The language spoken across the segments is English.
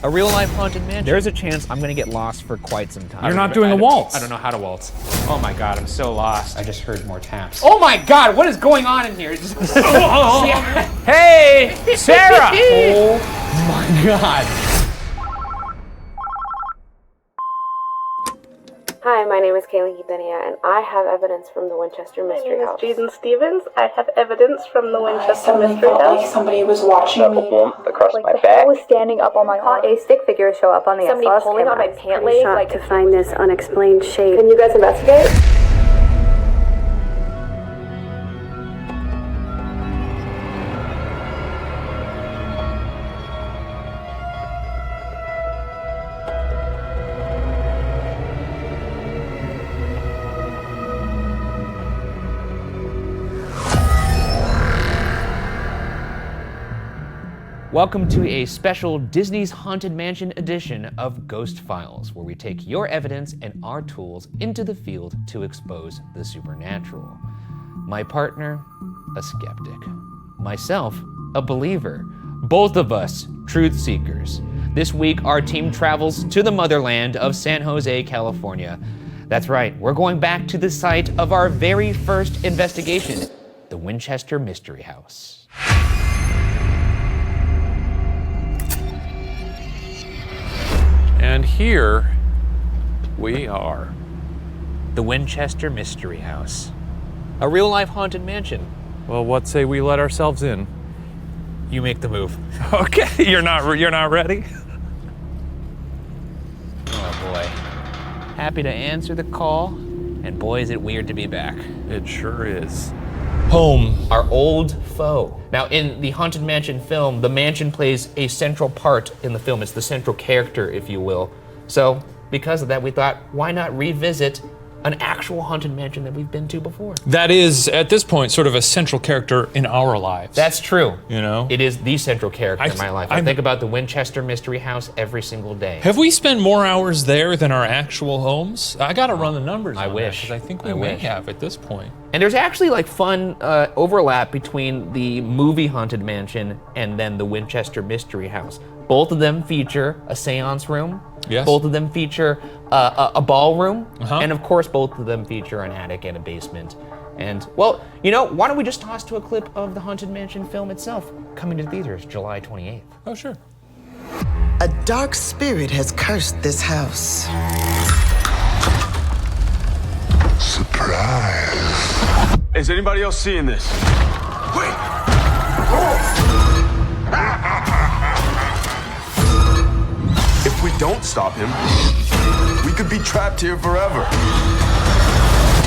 A real-life haunted mansion. There's a chance I'm gonna get lost for quite some time. You're not doing a waltz. I don't know how to waltz. Oh my God, I'm so lost. I just heard more taps. Oh my God, what is going on in here? Hey, Sarah! Oh my God. Hi, my name is Kaitlyn Quintanilla, and I have evidence from the Winchester Mystery House. My name is Jaden Stevens. I have evidence from the Winchester Mystery House. Like somebody was watching me. Across my back. I was standing up on my arm. A stick figure show up on the Somebody SLS pulling on my camera. pant leg, like to find this unexplained shape. Can you guys investigate? Welcome to a special Disney's Haunted Mansion edition of Ghost Files, where we take your evidence and our tools into the field to expose the supernatural. My partner, a skeptic. Myself, a believer. Both of us, truth seekers. This week, our team travels to the motherland of San Jose, California. That's right, we're going back to the site of our very first investigation, the Winchester Mystery House. And here we are. The Winchester Mystery House. A real-life haunted mansion. Well, what say we let ourselves in? You make the move. Okay, you're not ready? Oh boy. Happy to answer the call, and boy is it weird to be back. It sure is. Home, our old foe. Now in the Haunted Mansion film, the mansion plays a central part in the film. It's the central character, if you will. So because of that, we thought, why not revisit an actual haunted mansion that we've been to before? That is, at this point, sort of a central character in our lives. That's true. You know? It is the central character in my life. I think about the Winchester Mystery House every single day. Have we spent more hours there than our actual homes? I gotta run the numbers on wish. because I think we may have at this point. And there's actually like fun overlap between the movie Haunted Mansion and then the Winchester Mystery House. Both of them feature a seance room. Yes. Both of them feature a ballroom. And of course, both of them feature an attic and a basement. And well, you know, why don't we just toss to a clip of the Haunted Mansion film itself, coming to theaters July 28th. Oh, sure. A dark spirit has cursed this house. Surprise. Is anybody else seeing this? Wait! If we don't stop him, we could be trapped here forever.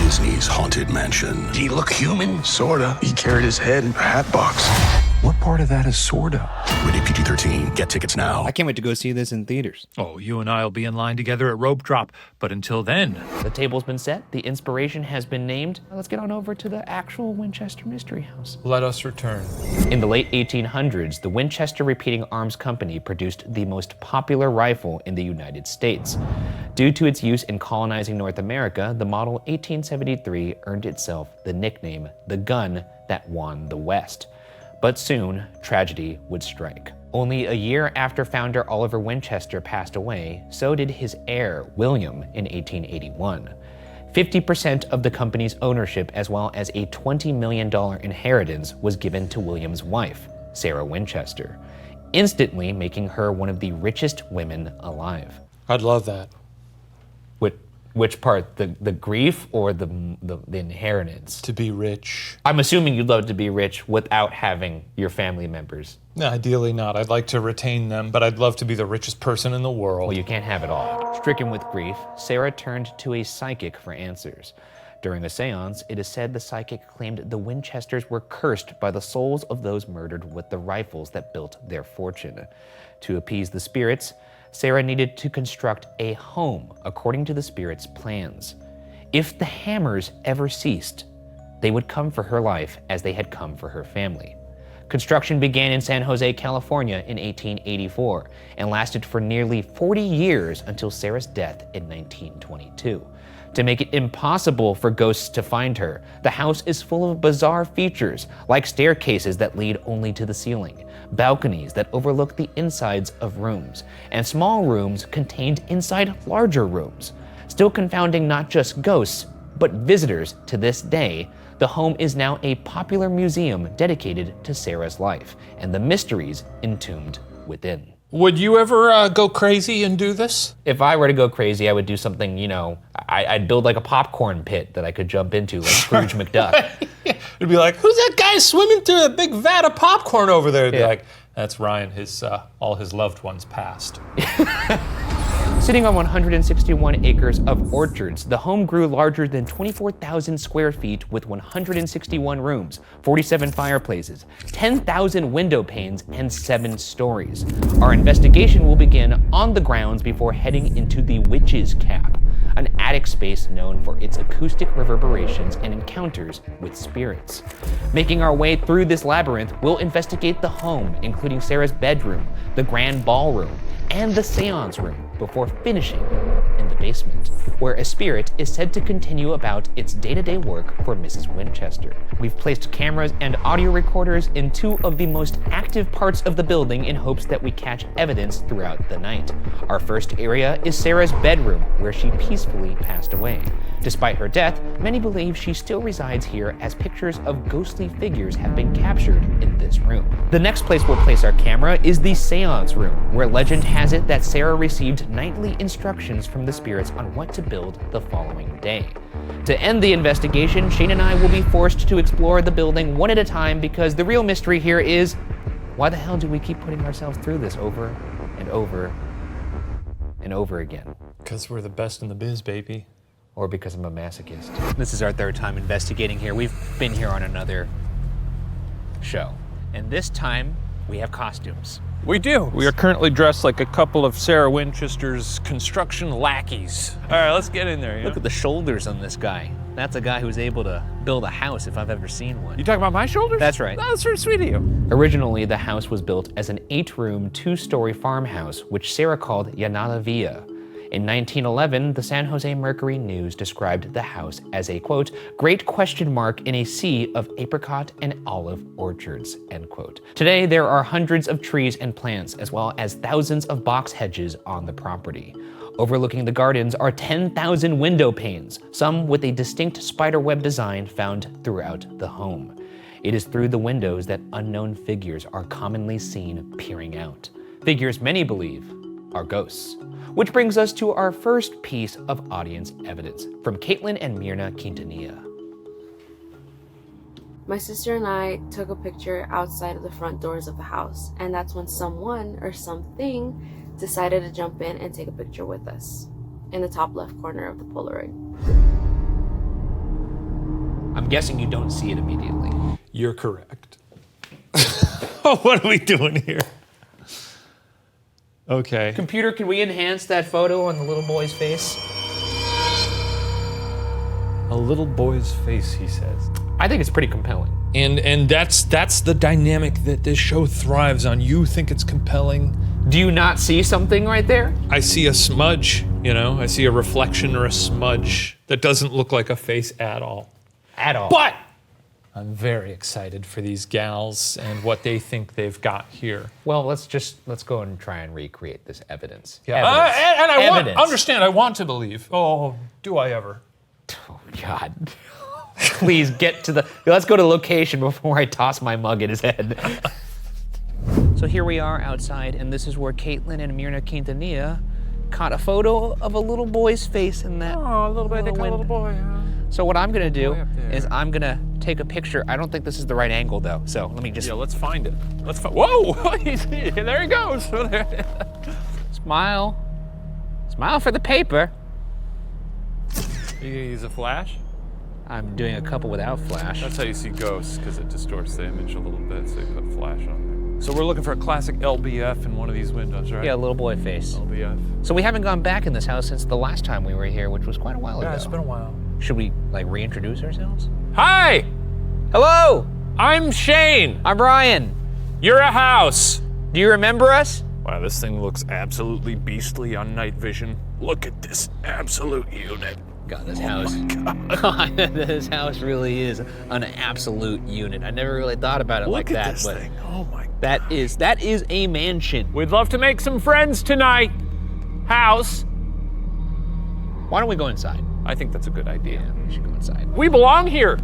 Disney's Haunted Mansion. Did he look human? Sorta. He carried his head in a hat box. What part of that is sorta? Rated PG-13. Get tickets now. I can't wait to go see this in theaters. Oh, you and I will be in line together at Rope Drop, but until then. The table's been set, the inspiration has been named. Let's get on over to the actual Winchester Mystery House. Let us return. In the late 1800s, the Winchester Repeating Arms Company produced the most popular rifle in the United States. Due to its use in colonizing North America, the model 1873 earned itself the nickname, the gun that won the West. But soon, tragedy would strike. Only a year after founder Oliver Winchester passed away, so did his heir, William, in 1881. 50% of the company's ownership, as well as a $20 million inheritance, was given to William's wife, Sarah Winchester, instantly making her one of the richest women alive. I'd love that. Which part, the grief or the inheritance? To be rich. I'm assuming you'd love to be rich without having your family members. No, ideally not. I'd like to retain them, but I'd love to be the richest person in the world. Well, you can't have it all. Stricken with grief, Sarah turned to a psychic for answers. During a seance, it is said the psychic claimed the Winchesters were cursed by the souls of those murdered with the rifles that built their fortune. To appease the spirits, Sarah needed to construct a home according to the spirit's plans. If the hammers ever ceased, they would come for her life as they had come for her family. Construction began in San Jose, California in 1884 and lasted for nearly 40 years until Sarah's death in 1922. To make it impossible for ghosts to find her, the house is full of bizarre features, like staircases that lead only to the ceiling, balconies that overlook the insides of rooms, and small rooms contained inside larger rooms. Still confounding not just ghosts, but visitors to this day, the home is now a popular museum dedicated to Sarah's life and the mysteries entombed within. Would you ever go crazy and do this? If I were to go crazy, I would do something, you know, I'd build like a popcorn pit that I could jump into, like Scrooge McDuck. It'd be like, who's that guy swimming through a big vat of popcorn over there? It'd be like, that's Ryan, all his loved ones passed. Sitting on 161 acres of orchards, the home grew larger than 24,000 square feet with 161 rooms, 47 fireplaces, 10,000 window panes, and 7 stories. Our investigation will begin on the grounds before heading into the Witch's Cap, an attic space known for its acoustic reverberations and encounters with spirits. Making our way through this labyrinth, we'll investigate the home, including Sarah's bedroom, the grand ballroom, and the seance room, before finishing in the basement, where a spirit is said to continue about its day-to-day work for Mrs. Winchester. We've placed cameras and audio recorders in 2 of the most active parts of the building in hopes that we catch evidence throughout the night. Our first area is Sarah's bedroom, where she peacefully passed away. Despite her death, many believe she still resides here as pictures of ghostly figures have been captured in this room. The next place we'll place our camera is the seance room, where legend has it that Sarah received nightly instructions from the spirits on what to build the following day. To end the investigation, Shane and I will be forced to explore the building one at a time because the real mystery here is, why the hell do we keep putting ourselves through this over and over and over again? Because we're the best in the biz, baby. Or because I'm a masochist. This is our 3rd time investigating here. We've been here on another show. And this time, we have costumes. We do. We are currently dressed like a couple of Sarah Winchester's construction lackeys. All right, let's get in there. Look at the shoulders on this guy. That's a guy who's able to build a house if I've ever seen one. You talking about my shoulders? That's right. Oh, that's very sweet of you. Originally, the house was built as an 8-room, 2-story farmhouse, which Sarah called Yanada Villa. In 1911, the San Jose Mercury News described the house as a, quote, great question mark in a sea of apricot and olive orchards, end quote. Today, there are hundreds of trees and plants, as well as thousands of box hedges on the property. Overlooking the gardens are 10,000 window panes, some with a distinct spiderweb design found throughout the home. It is through the windows that unknown figures are commonly seen peering out. Figures many believe are ghosts. Which brings us to our first piece of audience evidence from Kaitlyn and Mirna Quintanilla. My sister and I took a picture outside of the front doors of the house, and that's when someone or something decided to jump in and take a picture with us in the top left corner of the Polaroid. I'm guessing you don't see it immediately. You're correct. What are we doing here? Okay. Computer, can we enhance that photo on the little boy's face? A little boy's face, he says. I think it's pretty compelling. And that's the dynamic that this show thrives on. You think it's compelling. Do you not see something right there? I see a smudge, you know? I see a reflection or a smudge that doesn't look like a face at all. At all. But I'm very excited for these gals and what they think they've got here. Well, let's go and try and recreate this evidence. Yeah. And I want to believe. Oh, do I ever? Oh, God. Please let's go to location before I toss my mug at his head. So here we are outside, and this is where Kaitlyn and Mirna Quintanilla caught a photo of a little boy's face in that. Oh, a little boy, they call a little boy. So what I'm gonna do is I'm gonna take a picture. I don't think this is the right angle though, so let me just. Yeah, let's find it. Whoa, there he goes. Smile. Smile for the paper. You use a flash? I'm doing a couple without flash. That's how you see ghosts, because it distorts the image a little bit, so you put flash on there. So we're looking for a classic LBF in one of these windows, right? Yeah, little boy face. LBF. So we haven't gone back in this house since the last time we were here, which was quite a while ago. Yeah, it's been a while. Should we, reintroduce ourselves? Hi! Hello! I'm Shane. I'm Ryan. You're a house. Do you remember us? Wow, this thing looks absolutely beastly on night vision. Look at this absolute unit. God, this house. God, this house really is an absolute unit. I never really thought about it like that. This but thing. Oh my God. that is a mansion. We'd love to make some friends tonight. House. Why don't we go inside? I think that's a good idea. Yeah, we should go inside. We belong here.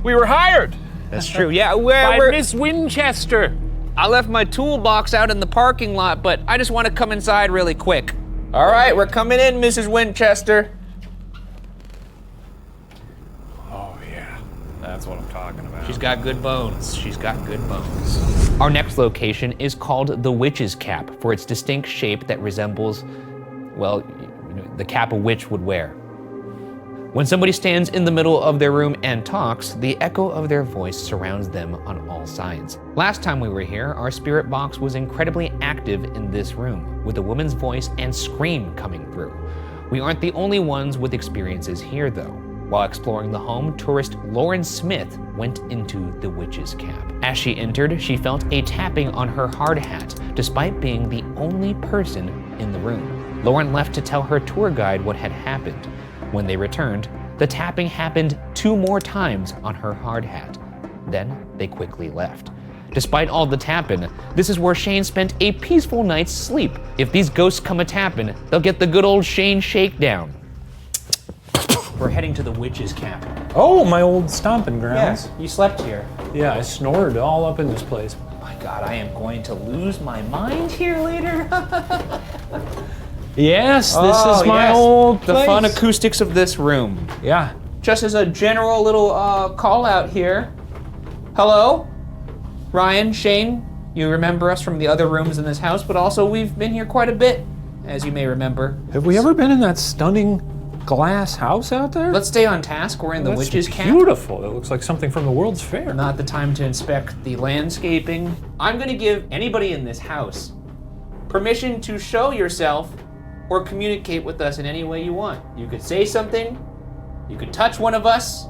We were hired That's true. Yeah, by we're Miss Winchester. I left my toolbox out in the parking lot, but I just want to come inside really quick. All right, we're coming in, Mrs. Winchester. Oh yeah, that's what I'm talking about. She's got good bones. She's got good bones. Our next location is called the Witch's Cap for its distinct shape that resembles, well, the cap a witch would wear. When somebody stands in the middle of their room and talks, the echo of their voice surrounds them on all sides. Last time we were here, our spirit box was incredibly active in this room, with a woman's voice and scream coming through. We aren't the only ones with experiences here, though. While exploring the home, tourist Lauren Smith went into the Witch's Cap. As she entered, she felt a tapping on her hard hat, despite being the only person in the room. Lauren left to tell her tour guide what had happened. When they returned, the tapping happened 2 more times on her hard hat. Then they quickly left. Despite all the tapping, this is where Shane spent a peaceful night's sleep. If these ghosts come a-tapping, they'll get the good old Shane shakedown. We're heading to the Witch's Cap. Oh, my old stomping grounds. You slept here. Yeah, I snored all up in this place. My God, I am going to lose my mind here later. Yes, this is my old place. The fun acoustics of this room. Yeah. Just as a general little call out here. Hello, Ryan, Shane. You remember us from the other rooms in this house, but also we've been here quite a bit, as you may remember. Have we ever been in that stunning glass house out there? Let's stay on task. We're in the Witch's Cap. Beautiful. It looks like something from the World's Fair. Not the time to inspect the landscaping. I'm gonna give anybody in this house permission to show yourself or communicate with us in any way you want. You could say something, you could touch one of us,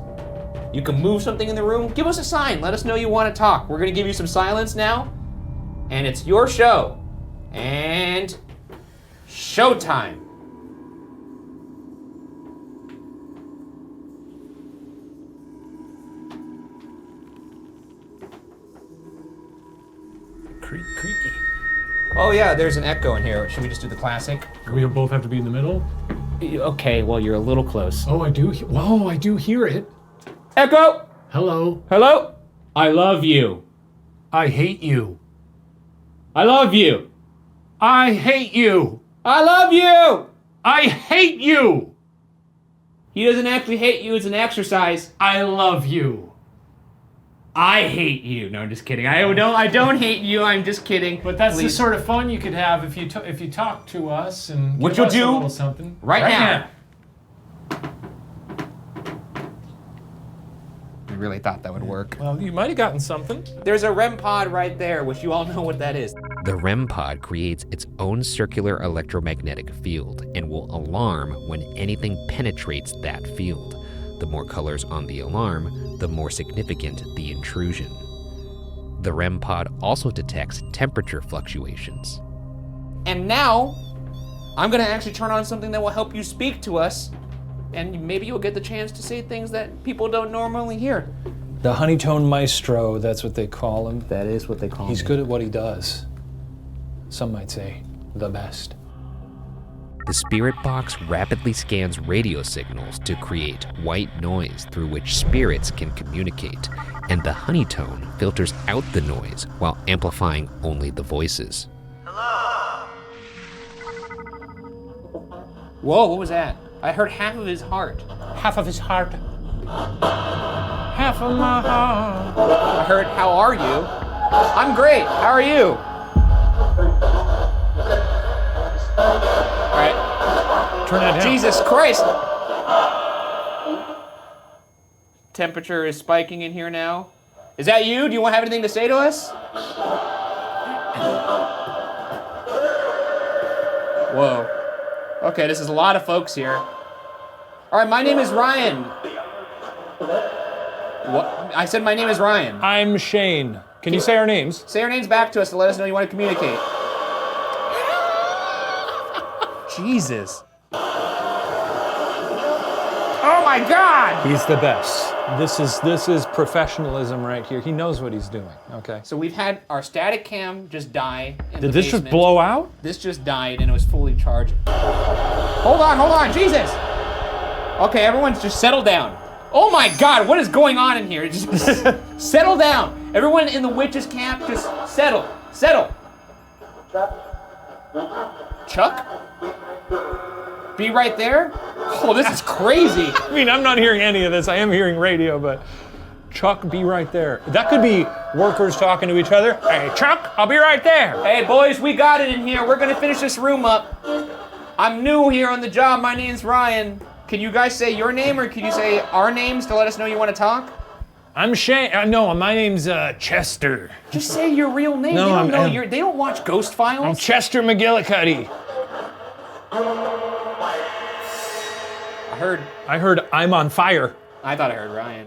you can move something in the room. Give us a sign, let us know you want to talk. We're gonna give you some silence now, and it's your show. And showtime. Creaky. Oh yeah, there's an echo in here. Should we just do the classic? We both have to be in the middle? Okay, well you're a little close. Oh, I do hear it. Echo! Hello. Hello? I love you. I hate you. I love you. I hate you. I love you! I hate you. He doesn't actually hate you, it's an exercise. I love you. I hate you. No, I'm just kidding. I don't hate you. I'm just kidding. But that's Please. the sort of fun you could have if you talk to us and what give you'll us do a little something right now. I really thought that would work. Well, you might have gotten something. There's a REM pod right there, which you all know what that is. The REM pod creates its own circular electromagnetic field and will alarm when anything penetrates that field. The more colors on the alarm, the more significant the intrusion. The REM pod also detects temperature fluctuations. And now, I'm gonna actually turn on something that will help you speak to us, and maybe you'll get the chance to say things that people don't normally hear. The Honeytone Maestro, that's what they call him. That is what they call him. He's good at what he does. Some might say the best. The spirit box rapidly scans radio signals to create white noise through which spirits can communicate, and the honeytone filters out the noise while amplifying only the voices. Hello? Whoa, what was that? I heard half of his heart. Half of his heart. Half of my heart. I heard, how are you? I'm great, how are you? All right. Turn that down. Jesus Christ! Temperature is spiking in here now. Is that you? Do you want to have anything to say to us? Whoa. Okay, this is a lot of folks here. All right, my name is Ryan. What? I said my name is Ryan. I'm Shane. Can you say our names? Say our names back to us to let us know you want to communicate. my God! He's the best. This is professionalism right here. He knows what he's doing, okay? So we've had our static cam just die in Did the this basement. just blow out? This just died and it was fully charged. Hold on, Jesus! Okay, everyone's just settle down. Oh my God, what is going on in here? Just settle down. Everyone in the witches camp, just settle. Chuck? Be right there? Oh, this is crazy. I mean, I'm not hearing any of this. I am hearing radio, but Chuck, be right there. That could be workers talking to each other. Hey, Chuck, I'll be right there. Hey, boys, we got it in here. We're gonna finish this room up. I'm new here on the job. My name's Ryan. Can you guys say your name or can you say our names to let us know you want to talk? I'm Shane. No, my name's Chester. Just say your real name. No, They don't watch Ghost Files. I'm Chester McGillicuddy. I heard I'm on fire. I thought I heard Ryan.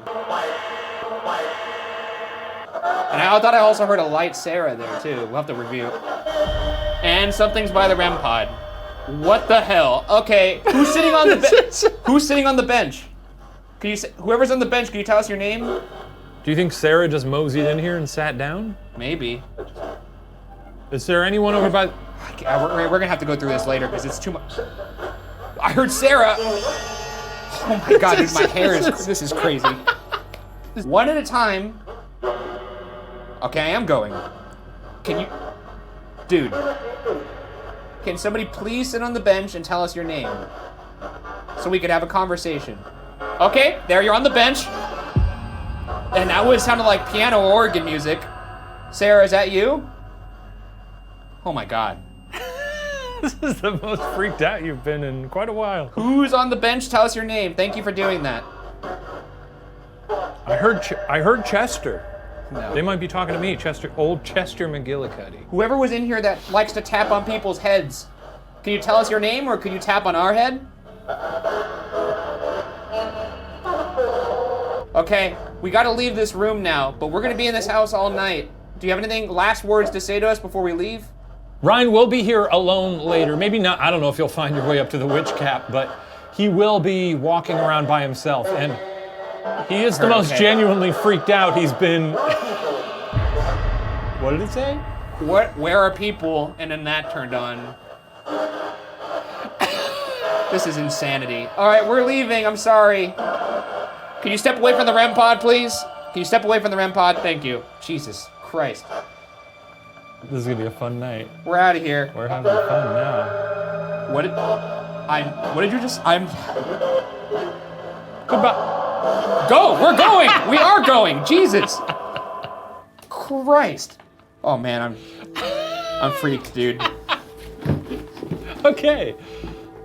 And I thought I also heard a light Sarah there too. We'll have to review. And something's by the REM pod. What the hell? Okay, who's sitting on the bench? Who's sitting on the bench? Can you say, whoever's on the bench, can you tell us your name? Do you think Sarah just moseyed in here and sat down? Maybe. Is there anyone over by... We're gonna have to go through this later because it's too much. I heard Sarah. Oh my God, dude, my hair is, this is crazy. One at a time. Okay, I am going. Can you, dude, can somebody please sit on the bench and tell us your name? So we could have a conversation. Okay, there you're on the bench. And that would sound like piano or organ music. Sarah, is that you? Oh my God. This is the most freaked out you've been in quite a while. Who's on the bench? Tell us your name. Thank you for doing that. I heard Chester. No. They might be talking to me, old Chester McGillicuddy. Whoever was in here that likes to tap on people's heads. Can you tell us your name or can you tap on our head? Okay, we gotta leave this room now, but we're gonna be in this house all night. Do you have anything, last words to say to us before we leave? Ryan will be here alone later. Maybe not, I don't know if you'll find your way up to the witch cap, but he will be walking around by himself. And he is the most genuinely freaked out he's been. What did it say? Where are people? And then that turned on. This is insanity. All right, we're leaving, I'm sorry. Can you step away from the REM pod, please? Can you step away from the REM pod? Thank you. Jesus Christ. This is gonna be a fun night. We're out of here. We're having fun now. What did you just, Goodbye. Go, we're going. We are going, Jesus. Christ. Oh man, I'm freaked, dude. Okay,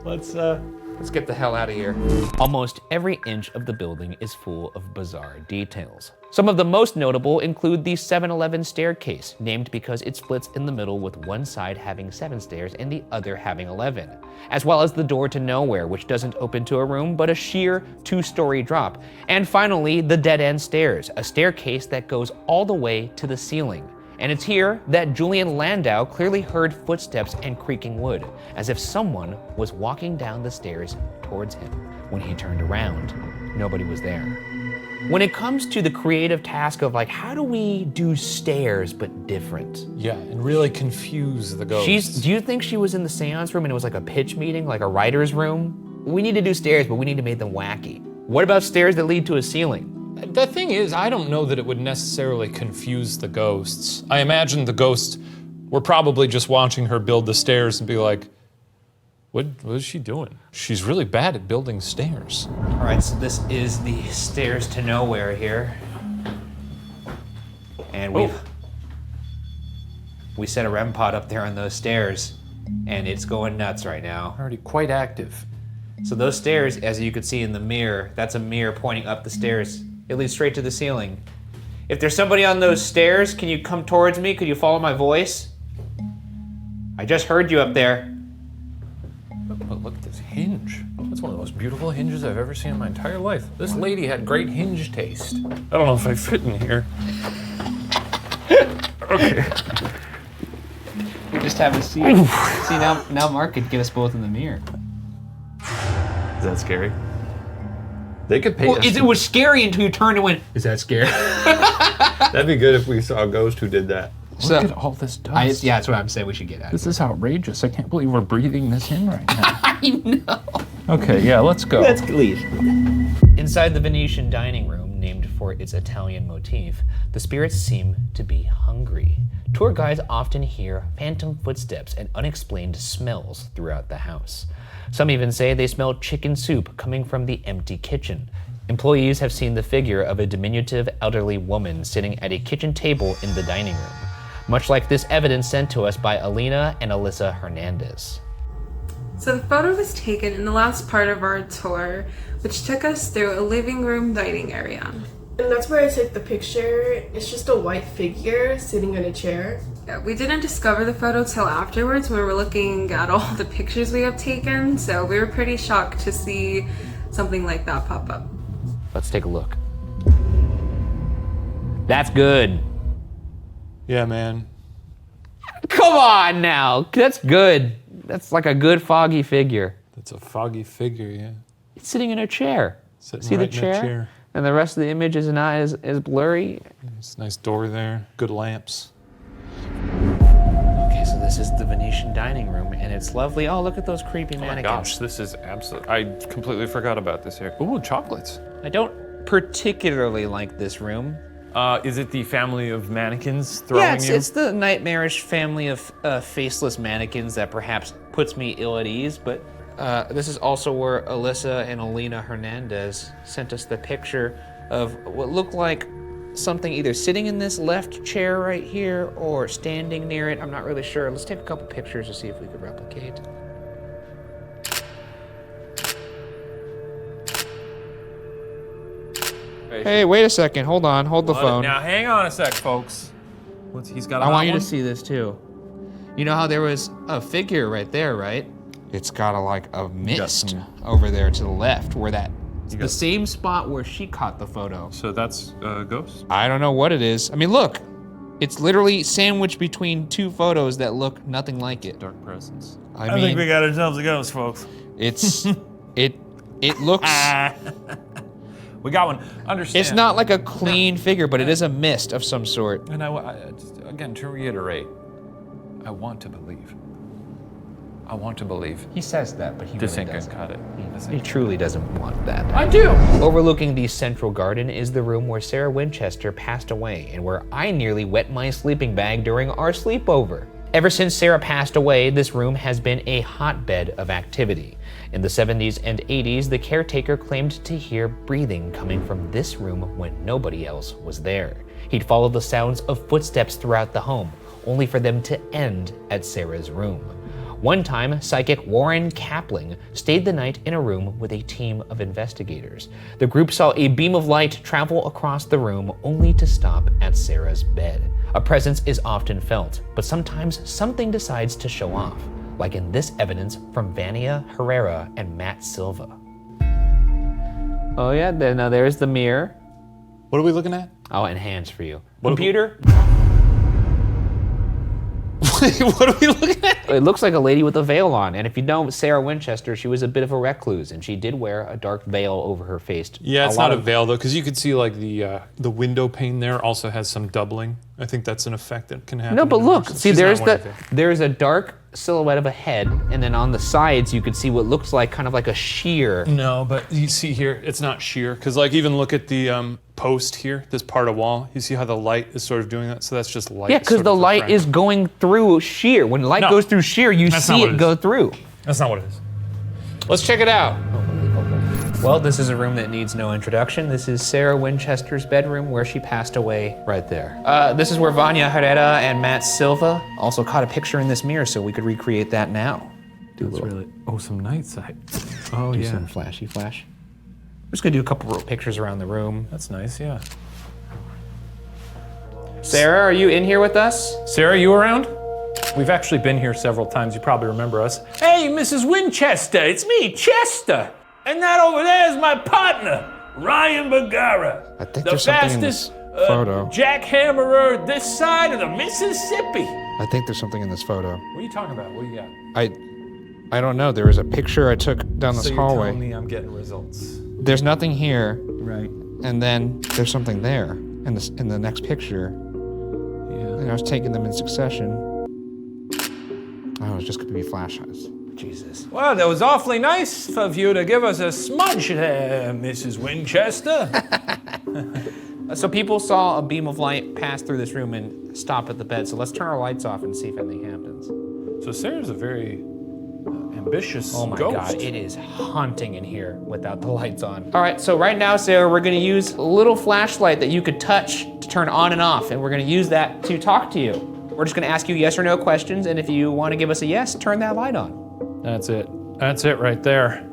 let's get the hell out of here. Almost every inch of the building is full of bizarre details. Some of the most notable include the 7-Eleven staircase, named because it splits in the middle with one side having 7 stairs and the other having 11, as well as the door to nowhere, which doesn't open to a room, but a sheer 2-story drop. And finally, the dead-end stairs, a staircase that goes all the way to the ceiling. And it's here that Julian Landau clearly heard footsteps and creaking wood, as if someone was walking down the stairs towards him. When he turned around, nobody was there. When it comes to the creative task of like, how do we do stairs but different? Yeah, and really confuse the ghosts. Do you think she was in the seance room and it was like a pitch meeting, like a writer's room? We need to do stairs, but we need to make them wacky. What about stairs that lead to a ceiling? The thing is, I don't know that it would necessarily confuse the ghosts. I imagine the ghosts were probably just watching her build the stairs and be like, what is she doing? She's really bad at building stairs. All right, so this is the stairs to nowhere here. And we set a REM pod up there on those stairs, and it's going nuts right now. Already quite active. So those stairs, as you can see in the mirror, that's a mirror pointing up the stairs. It leads straight to the ceiling. If there's somebody on those stairs, can you come towards me? Could you follow my voice? I just heard you up there. Oh, look at this hinge. That's one of the most beautiful hinges I've ever seen in my entire life. This lady had great hinge taste. I don't know if I fit in here. Okay. We just have a seat. See, now Mark could get us both in the mirror. Is that scary? They could pay Well, us. it was scary until you turned and went, is that scary? That'd be good if we saw a ghost who did that. Look at all this dust. Yeah, that's what I'm saying. We should get out of This is outrageous. I can't believe we're breathing this in right now. I know. Okay, yeah, let's go. Let's leave. Inside the Venetian dining room, named for its Italian motif, the spirits seem to be hungry. Tour guides often hear phantom footsteps and unexplained smells throughout the house. Some even say they smell chicken soup coming from the empty kitchen. Employees have seen the figure of a diminutive elderly woman sitting at a kitchen table in the dining room, much like this evidence sent to us by Alyna and Alyssa Hernandez. So the photo was taken in the last part of our tour, which took us through a living room dining area. And that's where I took the picture. It's just a white figure sitting in a chair. Yeah, we didn't discover the photo till afterwards when we were looking at all the pictures we have taken, so we were pretty shocked to see something like that pop up. Let's take a look. That's good. Yeah, man. Come on now, that's good. That's like a good foggy figure. That's a foggy figure, yeah. It's sitting in a chair. Sitting See right the in a chair? chair. And the rest of the image is not as blurry. It's a nice door there, good lamps. Okay, so this is the Venetian dining room, and it's lovely. Oh, look at those creepy Oh my mannequins. gosh, this is absolute. I completely forgot about this here. Ooh, chocolates. I don't particularly like this room. Is it the family of mannequins throwing you? It's the nightmarish family of faceless mannequins that perhaps puts me ill at ease, but this is also where Alyssa and Alyna Hernandez sent us the picture of what looked like something either sitting in this left chair right here or standing near it. I'm not really sure. Let's take a couple pictures to see if we could replicate. Hey, wait a second. Hold on. Hold the phone. Now, hang on a sec, folks. He's got a I want hot you one? to see this too. You know how there was a figure right there, right? It's got a mist over there to the left where that, the same spot where she caught the photo. So that's a ghost? I don't know what it is. I mean, look, it's literally sandwiched between two photos that look nothing like it. Dark presence. I mean, think we got ourselves a ghost, folks. It's, it looks, We got one. Understand. it's not like a clean figure, but it is a mist of some sort. And again, to reiterate, I want to believe. I want to believe. He says that, but he This really ain't gonna doesn't. cut it. He truly doesn't want that. I do! Overlooking the central garden is the room where Sarah Winchester passed away and where I nearly wet my sleeping bag during our sleepover. Ever since Sarah passed away, this room has been a hotbed of activity. In the 70s and 80s, the caretaker claimed to hear breathing coming from this room when nobody else was there. He'd follow the sounds of footsteps throughout the home, only for them to end at Sarah's room. One time, psychic Warren Kapling stayed the night in a room with a team of investigators. The group saw a beam of light travel across the room only to stop at Sarah's bed. A presence is often felt, but sometimes something decides to show off, like in this evidence from Vania Herrera and Matt Silva. Oh yeah, now there's the mirror. What are we looking at? I'll enhance for you. Computer? What are we looking at? It looks like a lady with a veil on, and if you know Sarah Winchester, she was a bit of a recluse, and she did wear a dark veil over her face. Yeah, it's not a veil though, because you could see like the window pane there also has some doubling. I think that's an effect that can happen. No, but look, She's see, not there's a dark silhouette of a head, and then on the sides you could see what looks like kind of like a sheer. No, but you see here, it's not sheer, because like even look at the post here, this part of wall. You see how the light is sort of doing that? So that's just light. Yeah, because the light is going through sheer. When light goes through sheer, you see it go through. That's not what it is. Let's check it out. Well, this is a room that needs no introduction. This is Sarah Winchester's bedroom where she passed away right there. This is where Vania Herrera and Matt Silva also caught a picture in this mirror, so we could recreate that now. Some night sight. Oh, Do yeah. some flashy flash. I'm just gonna do a couple of pictures around the room. That's nice, yeah. Sarah, are you in here with us? Sarah, you around? We've actually been here several times. You probably remember us. Hey, Mrs. Winchester, it's me, Chester. And that over there is my partner, Ryan Begara. I think the there's something in this fastest photo. jackhammerer this side of the Mississippi. I think there's something in this photo. What are you talking about? What do you got? I don't know. There was a picture I took down this so hallway. you're telling me I'm getting results. there's nothing here. Right. And then there's something there in the next picture. Yeah. And I was taking them in succession. Oh, it's just gonna be flashes. Jesus. Well, that was awfully nice of you to give us a smudge there, Mrs. Winchester. So people saw a beam of light pass through this room and stop at the bed. So let's turn our lights off and see if anything happens. So Sarah's a very ambitious Oh my ghost. God, it is haunting in here without the lights on. All right, so right now, Sarah, we're gonna use a little flashlight that you could touch to turn on and off, and we're gonna use that to talk to you. We're just gonna ask you yes or no questions, and if you wanna give us a yes, turn that light on. That's it. That's it right there.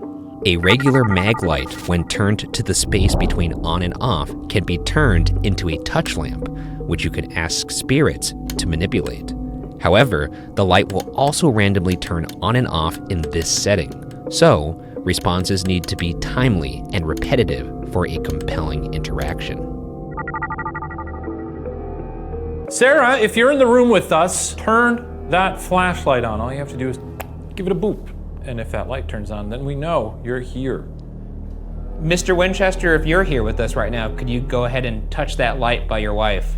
A regular mag light, when turned to the space between on and off, can be turned into a touch lamp, which you can ask spirits to manipulate. However, the light will also randomly turn on and off in this setting, so responses need to be timely and repetitive for a compelling interaction. Sarah, if you're in the room with us, turn that flashlight on. All you have to do is give it a boop. And if that light turns on, then we know you're here. Mr. Winchester, if you're here with us right now, could you go ahead and touch that light by your wife?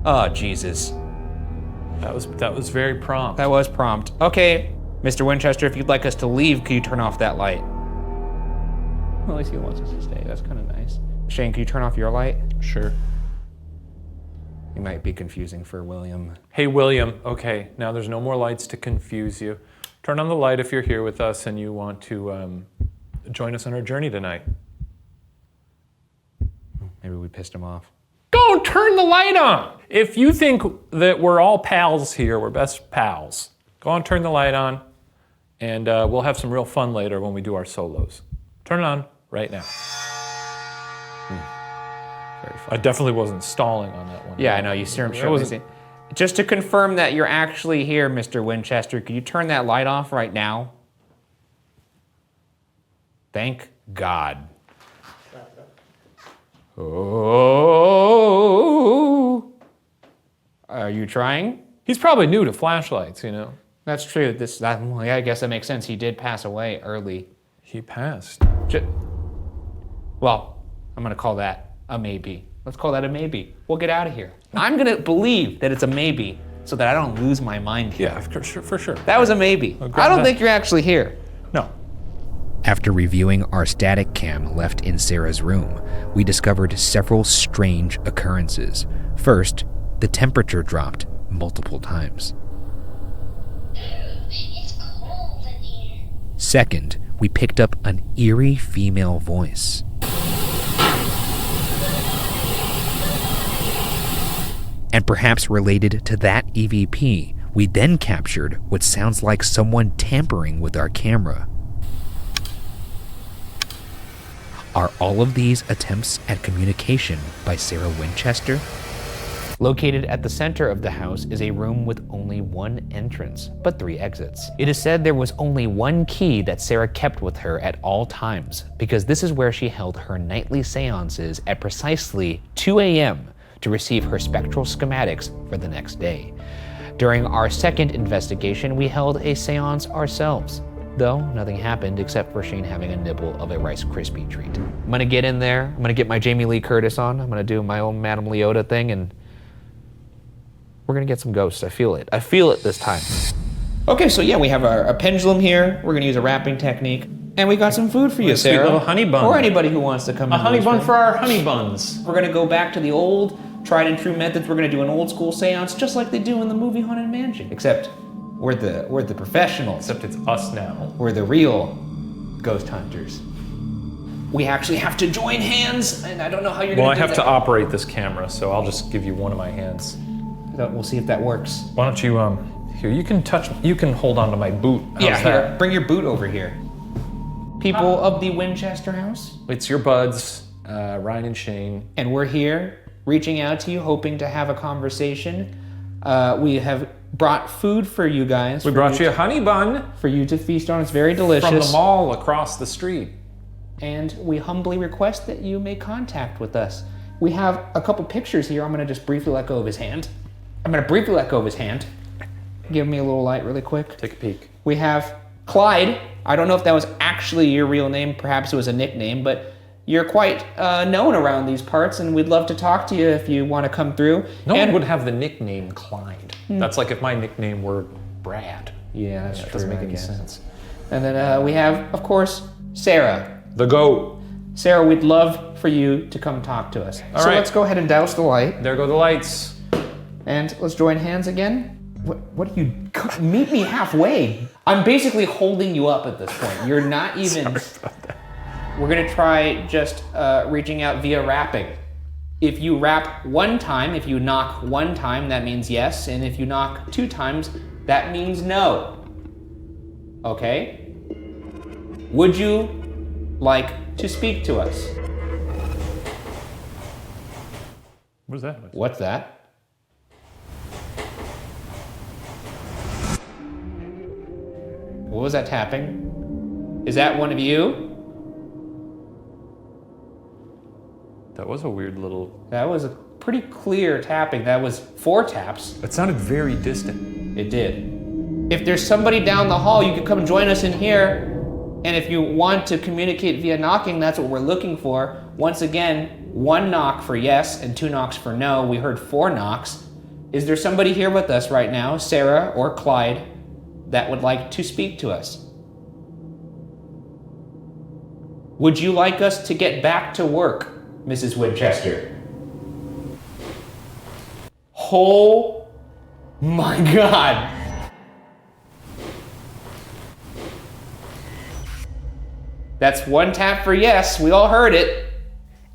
Oh, Jesus. That was very prompt. That was prompt. Okay, Mr. Winchester, if you'd like us to leave, could you turn off that light? Well, at least he wants us to stay. That's kind of nice. Shane, can you turn off your light? Sure. You might be confusing for William. Hey, William. Okay, now there's no more lights to confuse you. Turn on the light if you're here with us and you want to join us on our journey tonight. Maybe we pissed him off. Go turn the light on. If you think that we're all pals here, we're best pals, go on, turn the light on, and we'll have some real fun later when we do our solos. Turn it on right now. Very fun. I definitely wasn't stalling on that one. Yeah, I know, you serum showed. Just to confirm that you're actually here, Mr. Winchester, could you turn that light off right now? Thank God. Oh, are you trying? He's probably new to flashlights, you know. That's true. Well, yeah, I guess that makes sense. He did pass away early. He passed. Well, I'm gonna call that a maybe. Let's call that a maybe. We'll get out of here. I'm gonna believe that it's a maybe so that I don't lose my mind here. Yeah, for sure. That was a maybe. I don't think you're actually here. No. After reviewing our static cam left in Sarah's room, we discovered several strange occurrences. First, the temperature dropped multiple times. It's cold in here. Second, we picked up an eerie female voice. And perhaps related to that EVP, we then captured what sounds like someone tampering with our camera. Are all of these attempts at communication by Sarah Winchester? Located at the center of the house is a room with only one entrance, but 3 exits. It is said there was only one key that Sarah kept with her at all times, because this is where she held her nightly seances at precisely 2 a.m. to receive her spectral schematics for the next day. During our second investigation, we held a seance ourselves, though nothing happened except for Shane having a nibble of a Rice Krispie treat. I'm gonna get in there, I'm gonna get my Jamie Lee Curtis on, I'm gonna do my own Madame Leota thing, and we're gonna get some ghosts. I feel it. I feel it this time. Okay, so yeah, we have a pendulum here. We're gonna use a wrapping technique. And we got some food for you, a sweet Sarah. little honey bun. Or anybody who wants to come in. A honey bun for our honey buns. We're gonna go back to the old tried and true methods. We're gonna do an old school seance just like they do in the movie Haunted Mansion. Except we're the professionals. Except it's us now. We're the real ghost hunters. We actually have to join hands, and I don't know how you're gonna do that. Well, I have to operate this camera, so I'll just give you one of my hands. We'll see if that works. Why don't you, here, you can hold on to my boot. How's that? Bring your boot over here. People of the Winchester house. It's your buds, Ryan and Shane. And we're here, reaching out to you, hoping to have a conversation. We have brought food for you guys. We brought you a honey bun. For you to feast on. It's very delicious. From the mall across the street. And we humbly request that you make contact with us. We have a couple pictures here. I'm gonna just briefly let go of his hand. Give me a little light really quick. Take a peek. We have Clyde, I don't know if that was actually your real name, perhaps it was a nickname, but you're quite known around these parts, and we'd love to talk to you if you want to come through. No one would have the nickname Clyde. That's like if my nickname were Brad. Yeah, that's true. It doesn't make any sense. And then we have, of course, Sarah. The GOAT. Sarah, we'd love for you to come talk to us. All so right. let's go ahead and douse the light. There go the lights. And let's join hands again. What do you, meet me halfway. I'm basically holding you up at this point. You're not even, we're gonna try just reaching out via rapping. If you rap one time, if you knock one time, that means yes. And if you knock 2 times, that means no. Okay? Would you like to speak to us? What is that? What's that? What was that tapping? Is that one of you? That was a weird little... That was a pretty clear tapping. That was 4 taps. It sounded very distant. It did. If there's somebody down the hall, you could come join us in here. And if you want to communicate via knocking, that's what we're looking for. Once again, 1 knock for yes and 2 knocks for no. We heard 4 knocks. Is there somebody here with us right now, Sarah or Clyde, that would like to speak to us? Would you like us to get back to work, Mrs. Winchester? Oh my God. That's 1 tap for yes, we all heard it.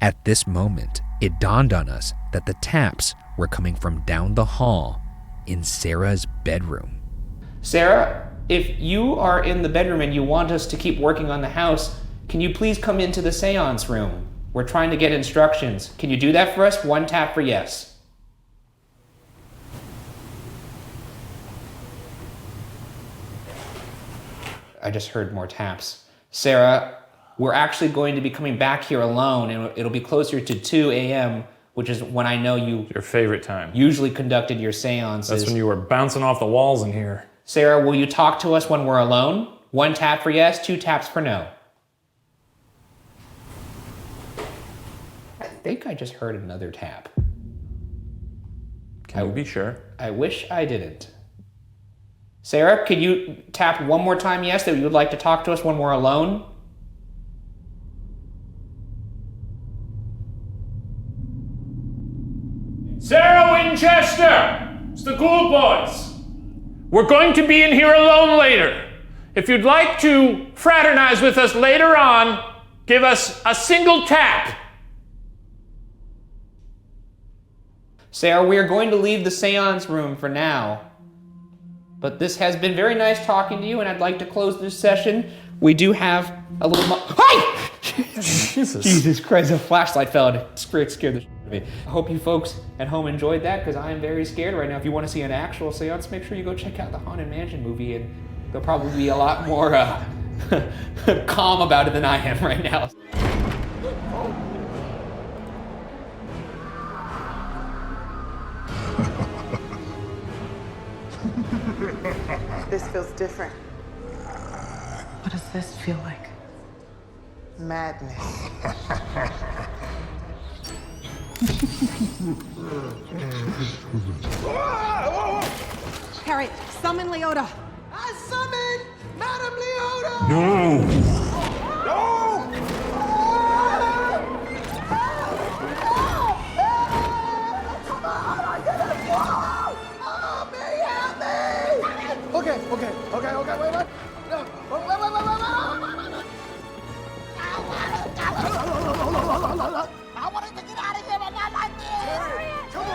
At this moment, it dawned on us that the taps were coming from down the hall in Sarah's bedroom. Sarah, if you are in the bedroom and you want us to keep working on the house, can you please come into the seance room? We're trying to get instructions. Can you do that for us? 1 tap for yes. I just heard more taps. Sarah, we're actually going to be coming back here alone, and it'll be closer to 2 a.m., which is when I know you... Your favorite time. ...usually conducted your seances. That's when you were bouncing off the walls in here. Sarah, will you talk to us when we're alone? 1 tap for yes, 2 taps for no. I think I just heard another tap. Can you be sure? I wish I didn't. Sarah, could you tap 1 more time yes that you would like to talk to us when we're alone? Sarah Winchester! It's the Cool Boys. We're going to be in here alone later. If you'd like to fraternize with us later on, give us a single tap. Sarah, we are going to leave the seance room for now. But this has been very nice talking to you, and I'd like to close this session. We do have a little Hi! Jesus Christ, a flashlight fell and it scared the shit out of me. I hope you folks at home enjoyed that, because I am very scared right now. If you want to see an actual seance, make sure you go check out the Haunted Mansion movie, and they'll probably be a lot more calm about it than I am right now. This feels different. What does this feel like? Madness. Harry, summon Leota. I summon Madame Leota! No! Okay, wait. No, wait. I want to get out of here, but not like this. Come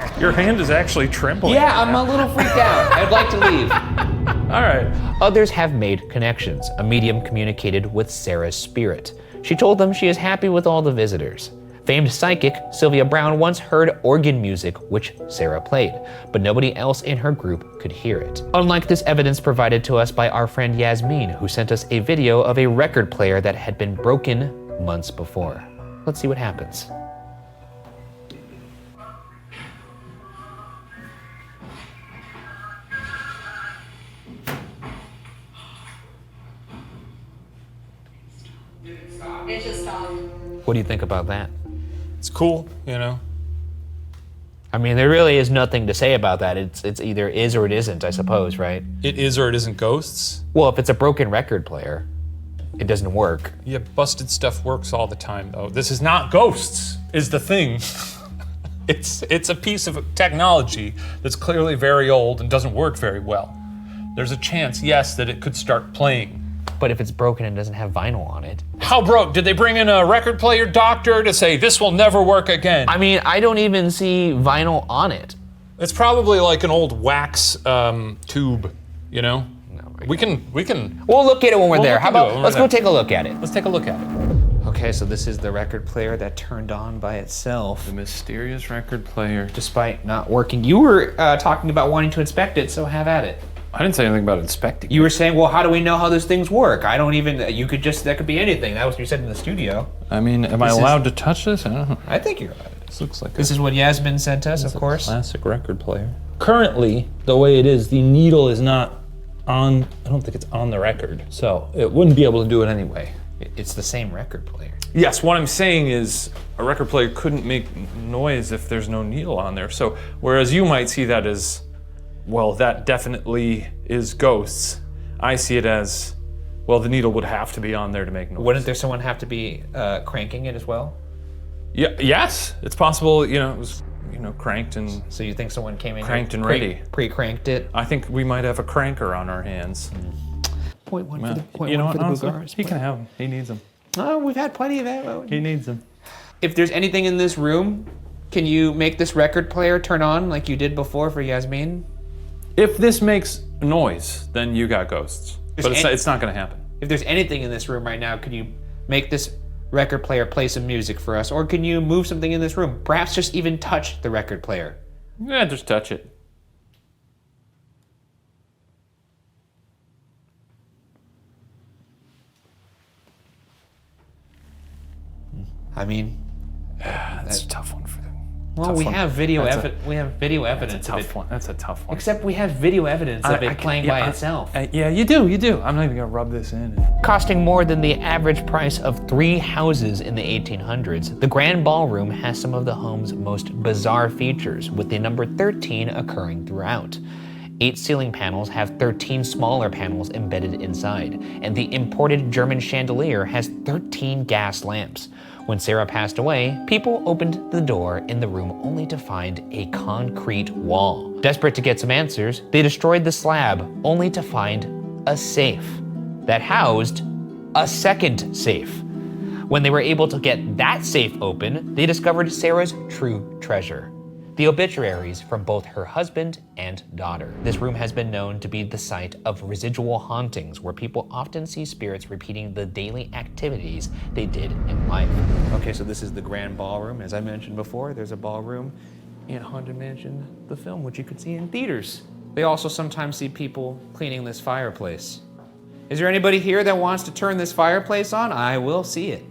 on. Your hand is actually trembling. Yeah, I'm a little freaked out. I'd like to leave. All right. Others have made connections. A medium communicated with Sarah's spirit. She told them she is happy with all the visitors. Famed psychic Sylvia Brown once heard organ music, which Sarah played, but nobody else in her group could hear it. Unlike this evidence provided to us by our friend Yasmin, who sent us a video of a record player that had been broken months before. Let's see what happens. What do you think about that? It's cool, you know. I mean, there really is nothing to say about that. It's either is or it isn't, I suppose, right? It is or it isn't ghosts. Well, if it's a broken record player, it doesn't work. Yeah, busted stuff works all the time, though. This is not ghosts, is the thing. It's a piece of technology that's clearly very old and doesn't work very well. There's a chance, yes, that it could start playing. But if it's broken and doesn't have vinyl on it. How broke? Did they bring in a record player doctor to say this will never work again? I mean, I don't even see vinyl on it. It's probably like an old wax tube, you know? No, we can. We'll look at it when we're there. How about, let's go there. take a look at it. Let's take a look at it. Okay, so this is the record player that turned on by itself. The mysterious record player. Despite not working. You were talking about wanting to inspect it, so have at it. I didn't say anything about inspecting. You were saying, well, how do we know how those things work? I don't even, you could just, that could be anything. That was what you said in the studio. I mean, am I allowed to touch this? I don't know. I think you're allowed. This looks like this is what Yasmin sent us, of course. Classic record player. Currently, the way it is, the needle is not on, I don't think it's on the record. So it wouldn't be able to do it anyway. It's the same record player. Yes, what I'm saying is a record player couldn't make noise if there's no needle on there. So whereas you might see that as, well, that definitely is ghosts, I see it as, well, the needle would have to be on there to make noise. Wouldn't there someone have to be cranking it as well? Yeah, yes, it's possible, you know, it was, you know, cranked and... So you think someone came in cranked here, and ready. Pre-cranked it? I think we might have a cranker on our hands. Point one for the Begaras. He can have them, he needs them. Oh, we've had plenty of that. He needs them. If there's anything in this room, can you make this record player turn on like you did before for Yasmin? If this makes noise, then you got ghosts. But it's not gonna happen. If there's anything in this room right now, can you make this record player play some music for us? Or can you move something in this room? Perhaps just even touch the record player. Yeah, just touch it. I mean, that's a tough one for them. Well, we have video evidence of it. That's a tough one. Except we have video evidence of it playing by itself. Yeah, you do. I'm not even gonna rub this in. Costing more than the average price of 3 houses in the 1800s, the Grand Ballroom has some of the home's most bizarre features, with the number 13 occurring throughout. 8 ceiling panels have 13 smaller panels embedded inside, and the imported German chandelier has 13 gas lamps. When Sarah passed away, people opened the door in the room only to find a concrete wall. Desperate to get some answers, they destroyed the slab only to find a safe that housed a second safe. When they were able to get that safe open, they discovered Sarah's true treasure: the obituaries from both her husband and daughter. This room has been known to be the site of residual hauntings, where people often see spirits repeating the daily activities they did in life. Okay, so this is the Grand Ballroom. As I mentioned before, there's a ballroom in Haunted Mansion, the film, which you could see in theaters. They also sometimes see people cleaning this fireplace. Is there anybody here that wants to turn this fireplace on? I will see it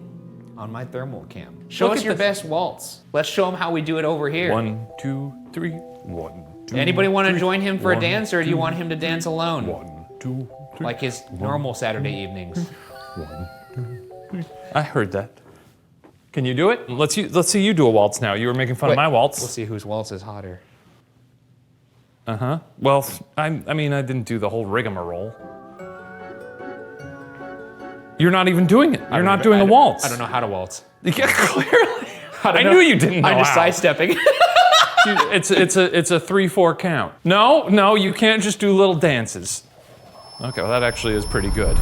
on my thermal cam. Show us your best waltz. Let's show them how we do it over here. 1, 2, 3. 1, 2. Anybody want to 3. join him for 1, a dance, or do you 2, want him to dance alone? 1, 2, 3. Like his normal Saturday evenings. 1, 2, 3. I heard that. Can you do it? Let's see you do a waltz now. You were making fun of my waltz. We'll see whose waltz is hotter. Well, I mean, I didn't do the whole rigmarole. You're not even doing it. You're not doing a waltz. I don't know how to waltz. Yeah, clearly. I knew you didn't know I'm just how. sidestepping. It's a 3-4 count. No, you can't just do little dances. Okay, well that actually is pretty good.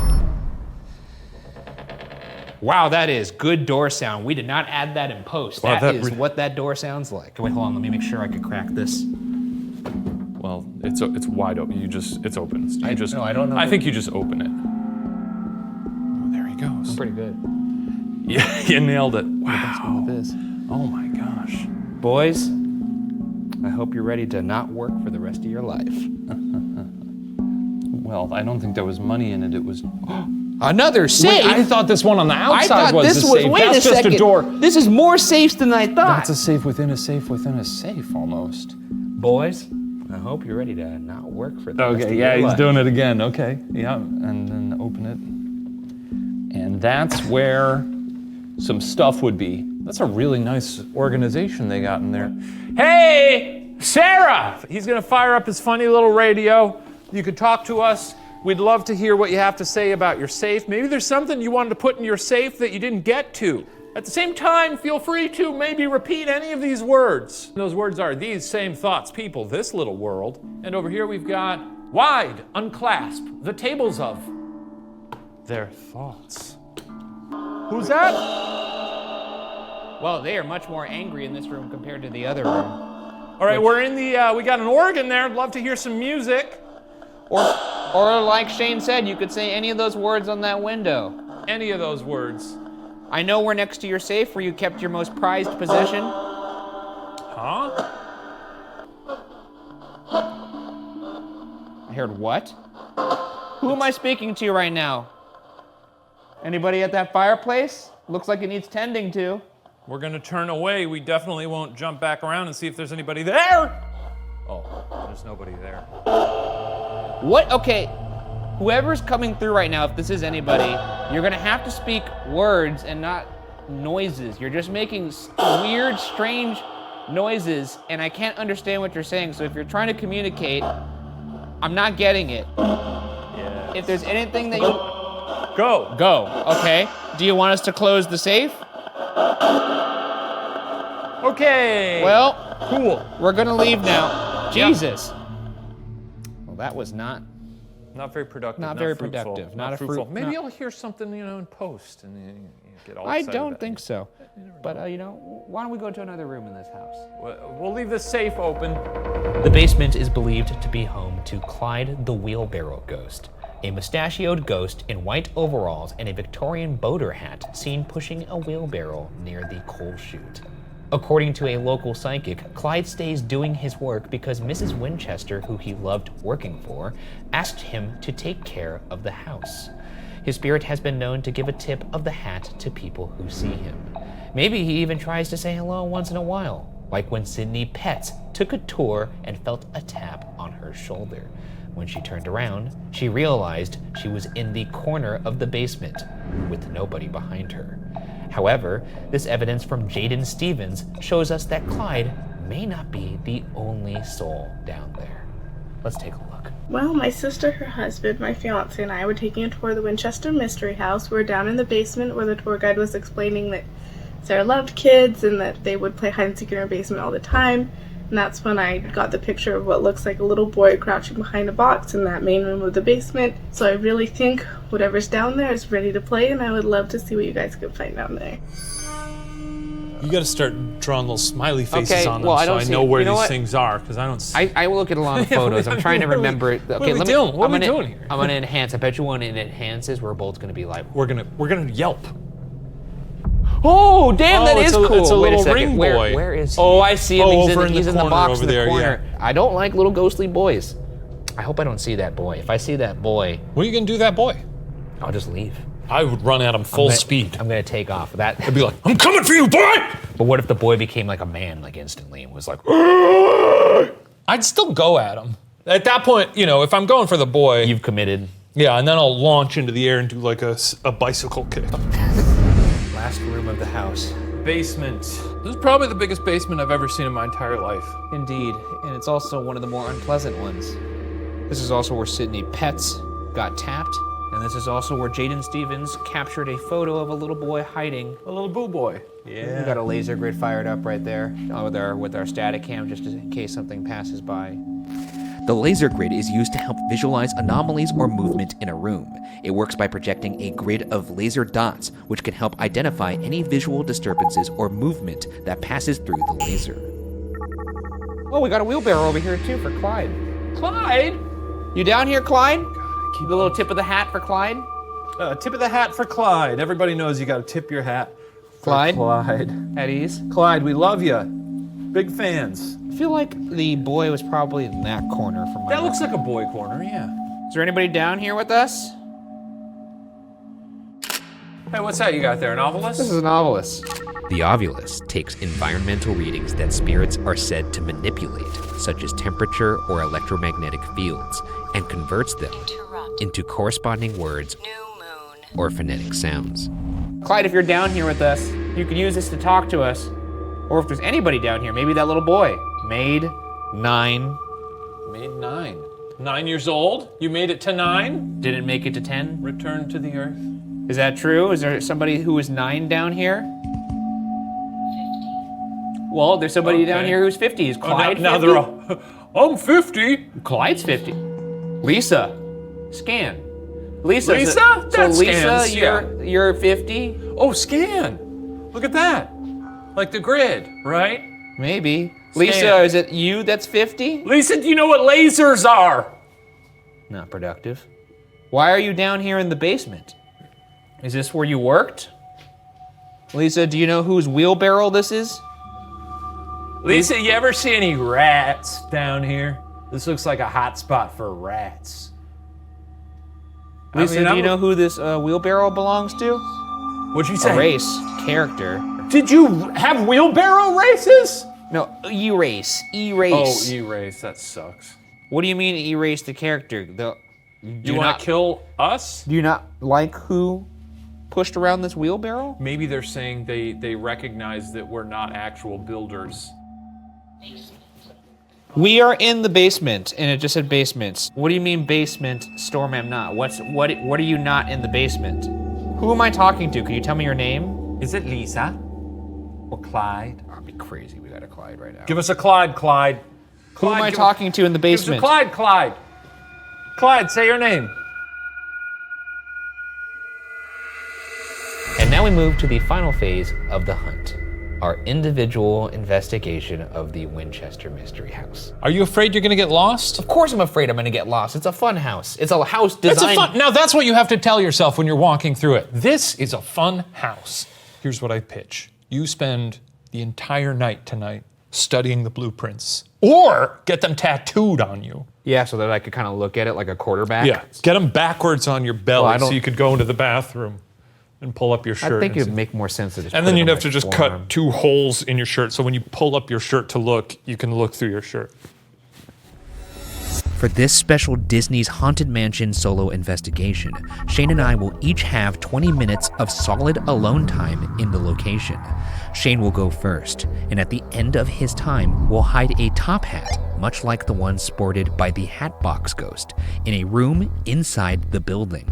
Wow, that is good door sound. We did not add that in post. Wow, that is what that door sounds like. Wait, hold on, let me make sure I can crack this. Well, it's wide open. It's open. I don't know. I think you just open it. Oh, there he goes. I'm pretty good. Yeah, you nailed it. Wow. This. Oh my gosh. Boys, I hope you're ready to not work for the rest of your life. Well, I don't think there was money in it. It was... Another safe? Wait, I thought this one on the outside was this the was, safe. wait That's a just second. a door. This is more safes than I thought. That's a safe within a safe within a safe, almost. Boys, I hope you're ready to not work for the rest of Okay, your yeah, life. he's doing it again. Okay, yeah, and then open it. And that's where some stuff would be. That's a really nice organization they got in there. Hey, Sarah! He's gonna fire up his funny little radio. You could talk to us. We'd love to hear what you have to say about your safe. Maybe there's something you wanted to put in your safe that you didn't get to. At the same time, feel free to maybe repeat any of these words. Those words are these same thoughts, people, this little world. And over here we've got wide, unclasp, the tables of their thoughts. Who's that? Well, they are much more angry in this room compared to the other room. All right, we're in the, we got an organ there. I'd love to hear some music. Or like Shane said, you could say any of those words on that window. Any of those words. I know we're next to your safe where you kept your most prized possession. Huh? I heard what? Who am I speaking to right now? Anybody at that fireplace? Looks like it needs tending to. We're gonna turn away. We definitely won't jump back around and see if there's anybody there. Oh, there's nobody there. What? Okay. Whoever's coming through right now, if this is anybody, you're gonna have to speak words and not noises. You're just making weird, strange noises, and I can't understand what you're saying. So if you're trying to communicate, I'm not getting it. Yeah. If there's anything that you... Go. Go, okay. Do you want us to close the safe? Okay. Well, cool. We're gonna leave now. Jesus. Well, that was not very productive. Not very fruitful, productive. Not Not fruitful. a fruit. Maybe no. you'll hear something, in post, and you get all I excited. don't think so. But why don't we go to another room in this house? We'll leave the safe open. The basement is believed to be home to Clyde the Wheelbarrow Ghost, a mustachioed ghost in white overalls and a Victorian boater hat seen pushing a wheelbarrow near the coal chute. According to a local psychic, Clyde stays doing his work because Mrs. Winchester, who he loved working for, asked him to take care of the house. His spirit has been known to give a tip of the hat to people who see him. Maybe he even tries to say hello once in a while, like when Sydney Petz took a tour and felt a tap on her shoulder. When she turned around, she realized she was in the corner of the basement with nobody behind her. However, this evidence from Jaden Stevens shows us that Clyde may not be the only soul down there. Let's take a look. Well, my sister, her husband, my fiance, and I were taking a tour of the Winchester Mystery House. We're down in the basement where the tour guide was explaining that Sarah loved kids and that they would play hide and seek in her basement all the time. And that's when I got the picture of what looks like a little boy crouching behind a box in that main room of the basement. So I really think whatever's down there is ready to play, and I would love to see what you guys can find down there. You got to start drawing little smiley faces Okay, on them well, I so don't I see- know where you know these what? things are, because I don't see. I will look at a lot of photos. I'm trying to remember it. Okay, What are we doing? What are we doing here? I'm gonna enhance. I bet you one it enhances. We're both gonna be live. We're gonna yelp. Oh, damn, that is cool. It's a Wait little second. ring Where- boy. where is he? Oh, I see him. Oh, He's he's in the corner box over in the there, corner. yeah. I don't like little ghostly boys. I hope I don't see that boy. If I see that boy, What are you gonna do, to that boy? I'll just leave. I would run at him full speed. I'm gonna take off. That I'd be like, I'm coming for you, boy! But what if the boy became like a man, like instantly, and was like, I'd still go at him. At that point, if I'm going for the boy, you've committed. Yeah, and then I'll launch into the air and do like a bicycle kick. Last room of the house. Basement. This is probably the biggest basement I've ever seen in my entire life. Indeed, and it's also one of the more unpleasant ones. This is also where Sydney Petz got tapped, and this is also where Jaden Stevens captured a photo of a little boy hiding. A little boo boy. Yeah. We got a laser grid fired up right there with our static cam, just in case something passes by. The laser grid is used to help visualize anomalies or movement in a room. It works by projecting a grid of laser dots, which can help identify any visual disturbances or movement that passes through the laser. Oh, we got a wheelbarrow over here too for Clyde. Clyde? You down here, Clyde? The little tip of the hat for Clyde? Tip of the hat for Clyde. Everybody knows you gotta tip your hat for Clyde? Clyde. At ease? Clyde, we love you. Big fans. I feel like the boy was probably in that corner from my That looks like a boy corner, yeah. Is there anybody down here with us? Hey, what's that you got there, an Ovilus? This is an Ovilus. The Ovilus takes environmental readings that spirits are said to manipulate, such as temperature or electromagnetic fields, and converts them into corresponding words or phonetic sounds. Clyde, if you're down here with us, you can use this to talk to us. Or if there's anybody down here, maybe that little boy. Made 9. Made 9. 9 years old? You made it to 9? Didn't make it to 10? Return to the earth. Is that true? Is there somebody who is 9 down here? 50. Well, there's somebody down here who's 50. Is Clyde 50? Now they're all, I'm 50. Clyde's 50. Lisa, scan. Lisa? That Lisa, scans, you're 50? Oh, scan. Look at that. Like the grid, right? Maybe. Scan. Lisa, is it you that's 50? Lisa, do you know what lasers are? Not productive. Why are you down here in the basement? Is this where you worked? Lisa, do you know whose wheelbarrow this is? Lisa, you ever see any rats down here? This looks like a hot spot for rats. Lisa, do you know who this wheelbarrow belongs to? What'd you say? A race, character. Did you have wheelbarrow races? No, erase, erase. Oh, erase, that sucks. What do you mean erase the character? You want to kill us? Do you not like who pushed around this wheelbarrow? Maybe they're saying they recognize that we're not actual builders. We are in the basement, and it just said basements. What do you mean basement, Storm am not? What are you not in the basement? Who am I talking to? Can you tell me your name? Is it Lisa? Or Clyde? That'd be crazy. We got a Clyde right now. Give us a Clyde, Clyde. Who am I talking to in the basement? Give us a Clyde, Clyde. Clyde, say your name. And now we move to the final phase of the hunt. Our individual investigation of the Winchester Mystery House. Are you afraid you're gonna get lost? Of course I'm afraid I'm gonna get lost. It's a fun house. It's a house designed... Now that's what you have to tell yourself when you're walking through it. This is a fun house. Here's what I pitch. You spend the entire night tonight studying the blueprints. Or get them tattooed on you. Yeah, so that I could kind of look at it like a quarterback. Yeah, get them backwards on your belly Well, so you could go into the bathroom and pull up your shirt. I think it would make more sense to just and put then it you'd on have my to just forearm. cut 2 holes in your shirt so when you pull up your shirt to look, you can look through your shirt. For this special Disney's Haunted Mansion solo investigation, Shane and I will each have 20 minutes of solid alone time in the location. Shane will go first, and at the end of his time, will hide a top hat, much like the one sported by the Hatbox Ghost, in a room inside the building,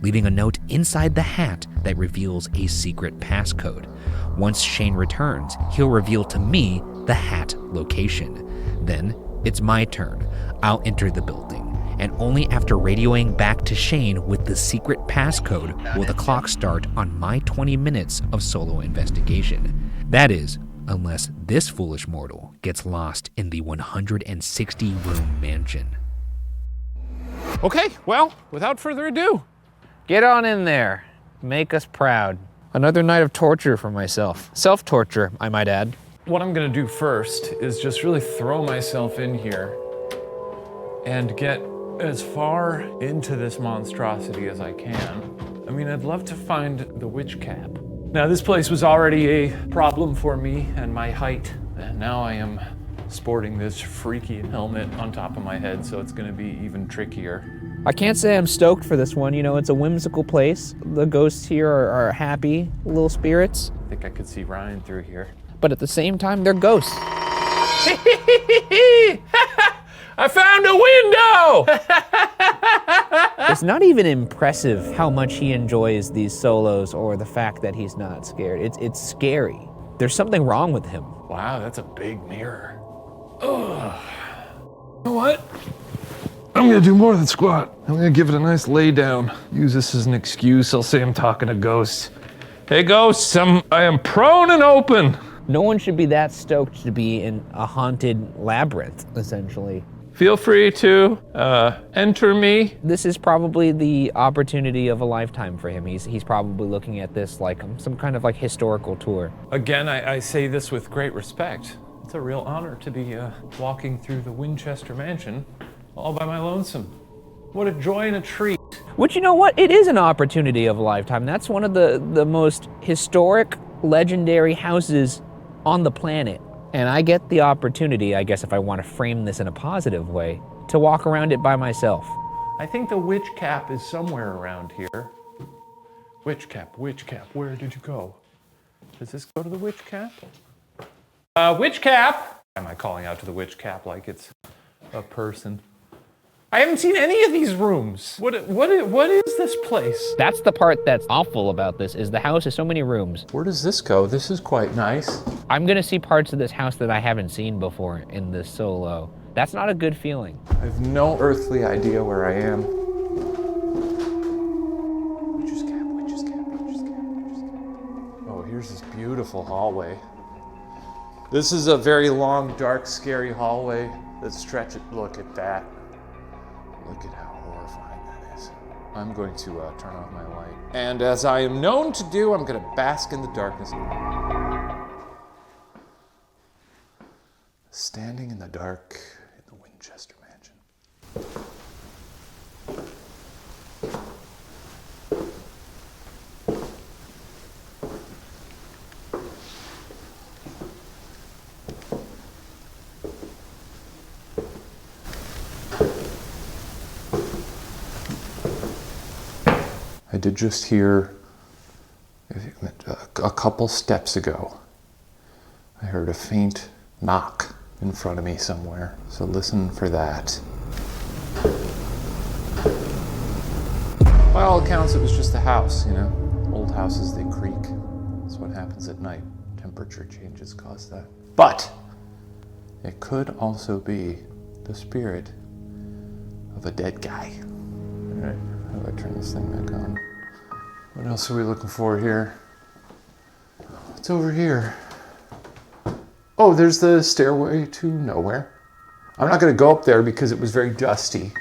leaving a note inside the hat that reveals a secret passcode. Once Shane returns, he'll reveal to me the hat location. Then, it's my turn. I'll enter the building, and only after radioing back to Shane with the secret passcode will the clock start on my 20 minutes of solo investigation. That is, unless this foolish mortal gets lost in the 160-room mansion. Okay, well, without further ado, get on in there. Make us proud. Another night of torture for myself. Self-torture, I might add. what I'm gonna do first is just really throw myself in here and get as far into this monstrosity as I can. I mean, I'd love to find the witch cap. Now, this place was already a problem for me and my height, and now I am sporting this freaky helmet on top of my head, so it's gonna be even trickier. I can't say I'm stoked for this one. You know, it's a whimsical place. The ghosts here are happy little spirits. I think I could see Ryan through here. But at the same time, they're ghosts. I found a window! It's not even impressive how much he enjoys these solos or the fact that he's not scared. It's scary. There's something wrong with him. Wow, that's a big mirror. Ugh. You know what? I'm gonna do more than squat. I'm gonna give it a nice lay down. Use this as an excuse. I'll say I'm talking to ghosts. Hey ghosts, I am prone and open. No one should be that stoked to be in a haunted labyrinth, essentially. Feel free to enter me. This is probably the opportunity of a lifetime for him. He's probably looking at this like some kind of like historical tour. Again, I say this with great respect. It's a real honor to be walking through the Winchester mansion all by my lonesome. What a joy and a treat. Which, you know what? It is an opportunity of a lifetime. That's one of the most historic, legendary houses on the planet. And I get the opportunity, I guess if I want to frame this in a positive way, to walk around it by myself. I think the witch cap is somewhere around here. Witch cap, where did you go? Does this go to the witch cap? Witch cap! Am I calling out to the witch cap like it's a person? I haven't seen any of these rooms. What is this place? That's the part that's awful about this, is the house has so many rooms. Where does this go? This is quite nice. I'm gonna see parts of this house that I haven't seen before in this solo. That's not a good feeling. I have no earthly idea where I am. Witch's cap. Oh, here's this beautiful hallway. This is a very long, dark, scary hallway that stretches. Look at that. Look at how horrifying that is. I'm going to turn off my light. And as I am known to do, I'm going to bask in the darkness. Standing in the dark in the Winchester mansion. I did just hear, a couple steps ago, I heard a faint knock in front of me somewhere, so listen for that. By all accounts, it was just a house, you know? Old houses, they creak. That's what happens at night. Temperature changes cause that. But it could also be the spirit of a dead guy. All right, how do I turn this thing back on? What else are we looking for here? What's over here? Oh, there's the stairway to nowhere. I'm not going to go up there because it was very dusty,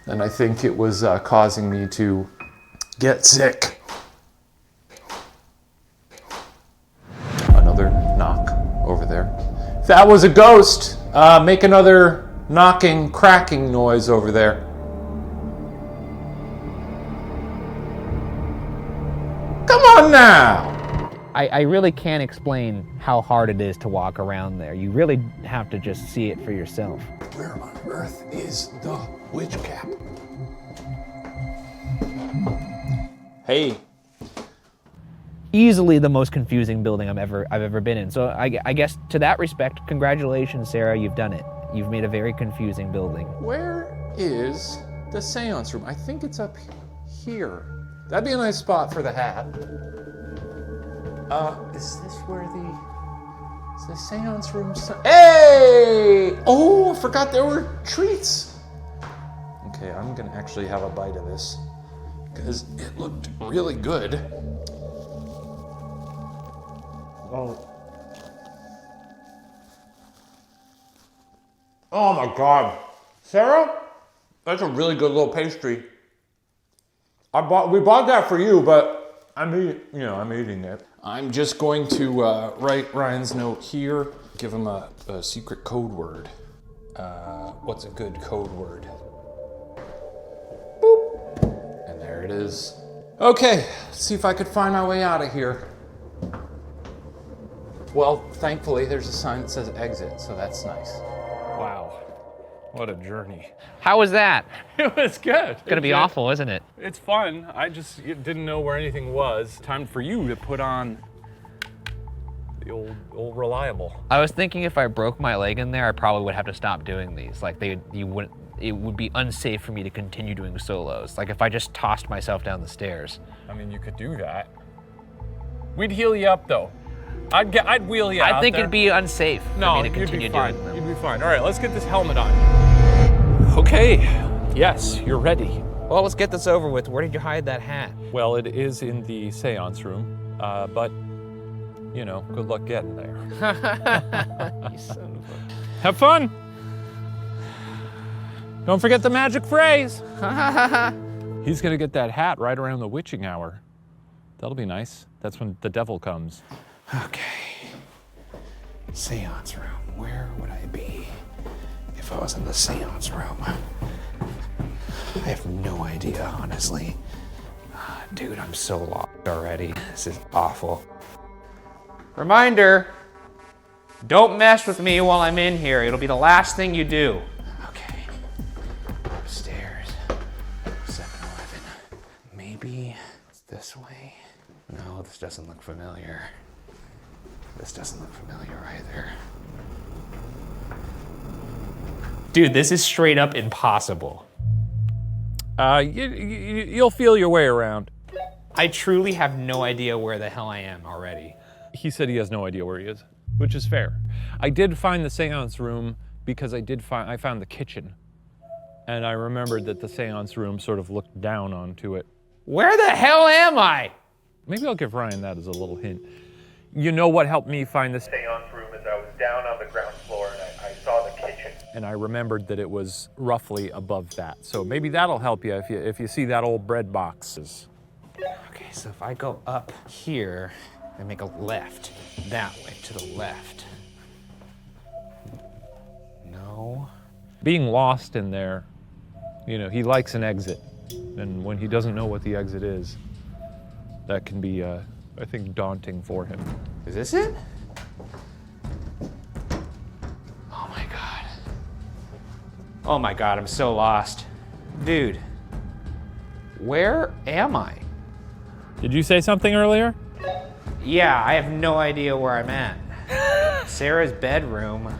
and I think it was causing me to get sick. Another knock over there. If that was a ghost, make another knocking, cracking noise over there. Come on now! I really can't explain how hard it is to walk around there. You really have to just see it for yourself. Where on earth is the witch cap? Hey. Easily the most confusing building I've ever been in. So I guess to that respect, congratulations, Sarah, you've done it. You've made a very confusing building. Where is the seance room? I think it's up here. That'd be a nice spot for the hat. Is this where the seance room? Hey! Oh, I forgot there were treats. Okay, I'm gonna actually have a bite of this because it looked really good. Oh my God, Sarah, that's a really good little pastry. We bought that for you, but I'm eating it. I'm just going to write Ryan's note here, give him a secret code word. What's a good code word? Boop. And there it is. Okay, let's see if I could find my way out of here. Well, thankfully, there's a sign that says exit, so that's nice. Wow, what a journey. How was that? It was good. It's gonna be awful, isn't it? It's fun. I just didn't know where anything was. Time for you to put on the old reliable. I was thinking if I broke my leg in there, I probably would have to stop doing these. Like it would be unsafe for me to continue doing solos. Like if I just tossed myself down the stairs. I mean, you could do that. We'd heal you up though. I'd wheel you out I think there. it'd be unsafe for me to continue doing them. You'd be fine. All right, let's get this helmet on. Okay, yes, you're ready. Well, let's get this over with. Where did you hide that hat? Well, it is in the seance room, but, you know, good luck getting there. You son of a... Have fun! Don't forget the magic phrase! He's gonna get that hat right around the witching hour. That'll be nice. That's when the devil comes. Okay. Seance room. Where would I be if I was in the seance room? I have no idea, honestly. Dude, I'm so lost already. This is awful. Reminder, don't mess with me while I'm in here. It'll be the last thing you do. Okay. Upstairs. 7-Eleven. Maybe it's this way. No, this doesn't look familiar. This doesn't look familiar either. Dude, this is straight up impossible. You'll feel your way around. I truly have no idea where the hell I am already. He said he has no idea where he is, which is fair. I did find the seance room because I found the kitchen. And I remembered that the seance room sort of looked down onto it. Where the hell am I? Maybe I'll give Ryan that as a little hint. You know what helped me find the seance room is I was down on the ground floor and I saw the kitchen. And I remembered that it was roughly above that. So maybe that'll help you if you see that old bread box. Okay, so if I go up here and make a left, that way, to the left. No. Being lost in there, you know, he likes an exit. And when he doesn't know what the exit is, that can be, I think, daunting for him. Is this it? Oh my God. Oh my God, I'm so lost. Dude, where am I? Did you say something earlier? Yeah, I have no idea where I'm at. Sarah's bedroom.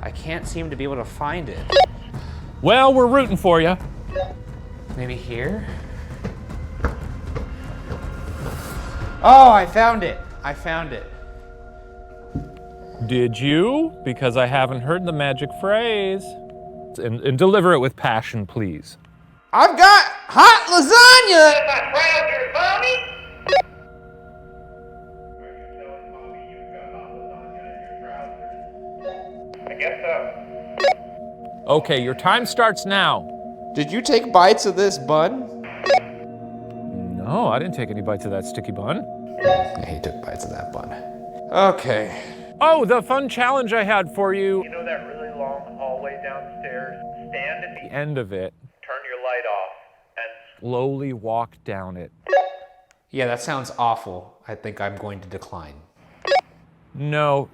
I can't seem to be able to find it. Well, we're rooting for you. Maybe here? Oh, I found it. I found it. Did you? Because I haven't heard the magic phrase. And deliver it with passion, please. I've got hot lasagna! I guess so. Okay, your time starts now. Did you take bites of this bun? No, I didn't take any bites of that sticky bun. Yeah, he took bites of that bun. Okay. Oh, the fun challenge I had for you. You know that really long hallway downstairs? Stand at the End of it. Turn your light off and Slowly walk down it. Yeah, that sounds awful. I think I'm going to decline. No,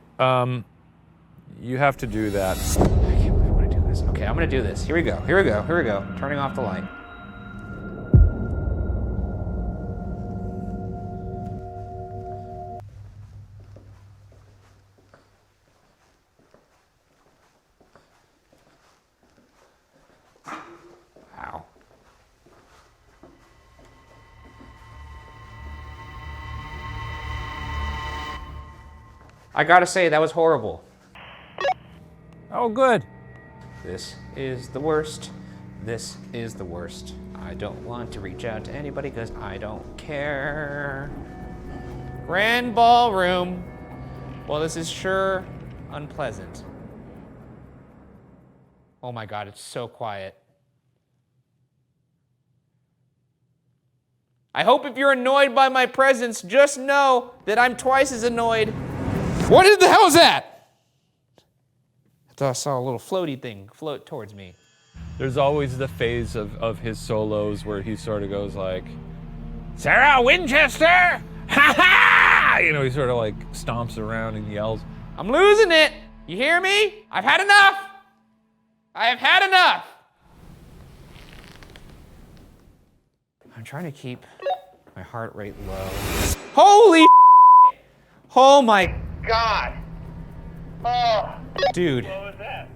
you have to do that. I can't believe I want to do this. Okay, I'm gonna do this. Here we go, here we go, here we go. Turning off the light. Wow. I gotta say, that was horrible. Oh, good. This is the worst. This is the worst. I don't want to reach out to anybody because I don't care. Grand ballroom. Well, this is sure unpleasant. Oh my God, it's so quiet. I hope if you're annoyed by my presence, just know that I'm twice as annoyed. What the hell is that? I thought I saw a little floaty thing float towards me. There's always the phase of his solos where he sort of goes like, Sarah Winchester! Ha ha! You know, he sort of like stomps around and yells. I'm losing it. You hear me? I've had enough. I have had enough. I'm trying to keep my heart rate low. Holy oh my God. Oh. Dude. What was that?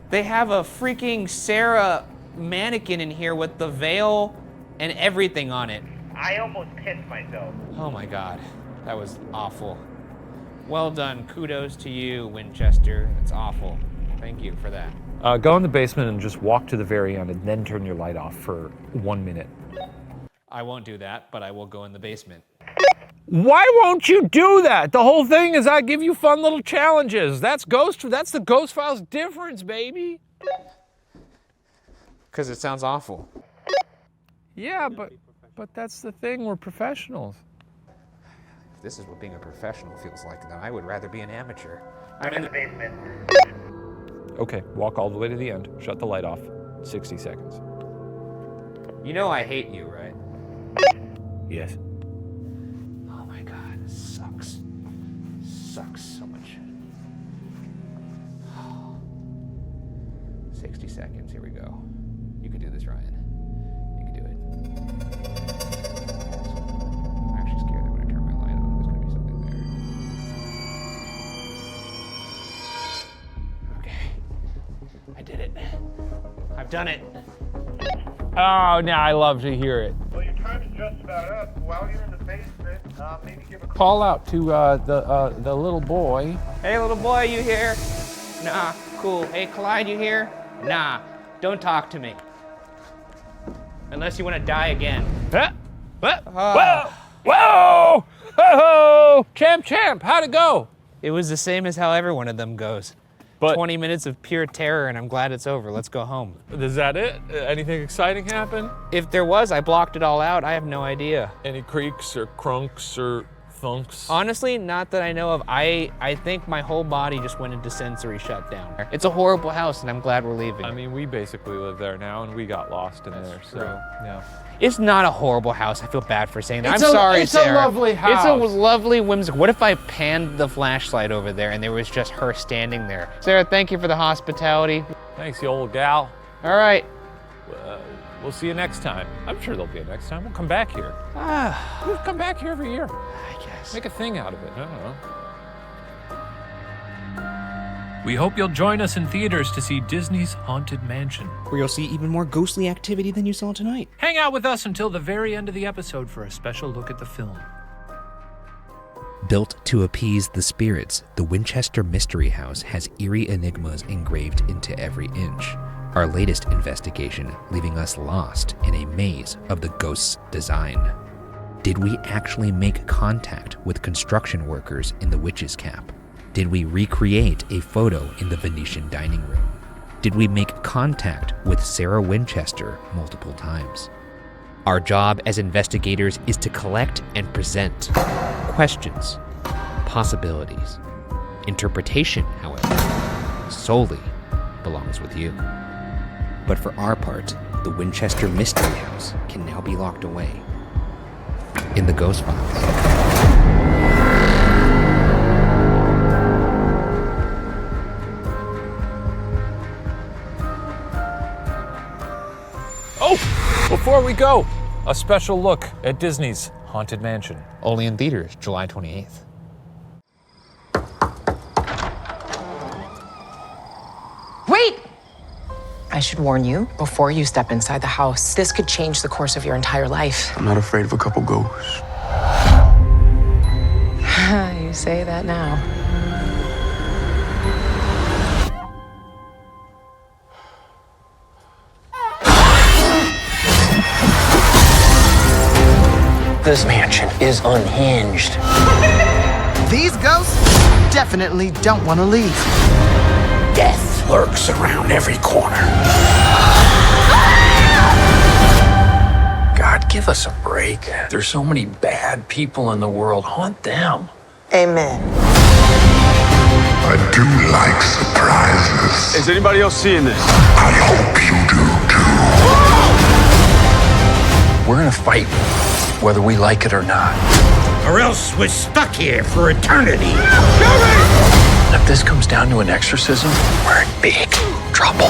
They have a freaking Sarah mannequin in here with the veil and everything on it. I almost pissed myself. Oh my God, that was awful. Well done, kudos to you, Winchester. That's awful. Thank you for that. Go in the basement and just walk to the very end and then turn your light off for 1 minute. I won't do that, but I will go in the basement. Why won't you do that? The whole thing is I give you fun little challenges. That's the Ghost Files difference, baby. Because it sounds awful. Yeah, but that's the thing. We're professionals. If this is what being a professional feels like, then I would rather be an amateur. I'm in the basement. Okay, walk all the way to the end. Shut the light off. 60 seconds. You know I hate you, right? Yes. Oh my God, this sucks. Sucks so much. 60 seconds, here we go. You can do this, Ryan. You can do it. I'm actually done it. Oh, now I love to hear it. Well, your time is just about up. While you're in the basement, maybe give a Call out to the little boy. Hey, little boy, you here? Nah, cool. Hey, Clyde, you here? Nah, don't talk to me. Unless you want to die again. Whoa! Whoa! Ho-ho! Champ, how'd it go? It was the same as how every one of them goes. But 20 minutes of pure terror, and I'm glad it's over. Let's go home. Is that it? Anything exciting happen? If there was, I blocked it all out. I have no idea. Any creaks or crunks or thunks? Honestly, not that I know of. I think my whole body just went into sensory shutdown. It's a horrible house, and I'm glad we're leaving. I mean, we basically live there now, and we got lost in there, so yeah. It's not a horrible house. I feel bad for saying that. It's I'm sorry, it's Sarah. a lovely house. It's a lovely, whimsical. What if I panned the flashlight over there and there was just her standing there? Sarah, thank you for the hospitality. Thanks, you old gal. All right. We'll see you next time. I'm sure there'll be a next time. We'll come back here. We'll come back here every year. I guess. Make a thing out of it. I don't know. We hope you'll join us in theaters to see Disney's Haunted Mansion. Where you'll see even more ghostly activity than you saw tonight. Hang out with us until the very end of the episode for a special look at the film. Built to appease the spirits, the Winchester Mystery House has eerie enigmas engraved into every inch. Our latest investigation leaving us lost in a maze of the ghost's design. Did we actually make contact with construction workers in the witch's cap? Did we recreate a photo in the Venetian dining room? Did we make contact with Sarah Winchester multiple times? Our job as investigators is to collect and present questions, possibilities. Interpretation, however, solely belongs with you. But for our part, the Winchester Mystery House can now be locked away in the Ghost Files. Before we go, a special look at Disney's Haunted Mansion. Only in theaters, July 28th. Wait! I should warn you, before you step inside the house, this could change the course of your entire life. I'm not afraid of a couple ghosts. You say that now. This mansion is unhinged. These ghosts definitely don't want to leave. Death lurks around every corner. God, give us a break. There's so many bad people in the world. Haunt them. Amen. I do like surprises. Is anybody else seeing this? I hope you do too. We're gonna fight, whether we like it or not. Or else we're stuck here for eternity. If this comes down to an exorcism, we're in big trouble.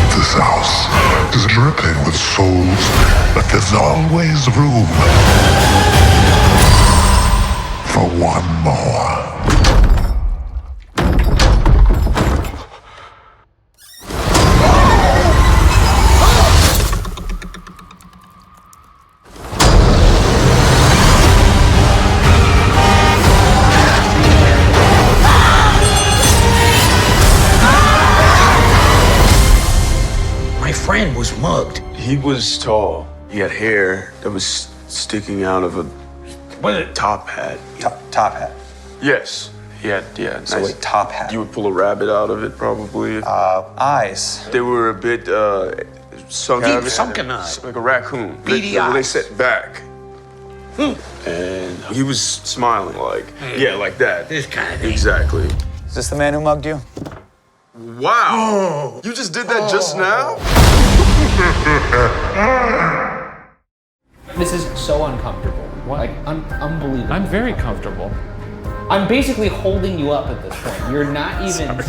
This house is dripping with souls, but there's always room for one more. Friend was mugged. He was tall. He had hair that was sticking out of a top hat. Top hat? Yes. He had, So nice a top hat. You would pull a rabbit out of it, probably. Eyes. They were a bit sunken. Deep sunken eyes. Like a raccoon. Beady they eyes. set back. And he was smiling like that. This kind of thing. Exactly. Is this the man who mugged you? Wow. You just did that just now? This is so uncomfortable. Like, unbelievable. I'm very comfortable. I'm basically holding you up at this point. You're not even...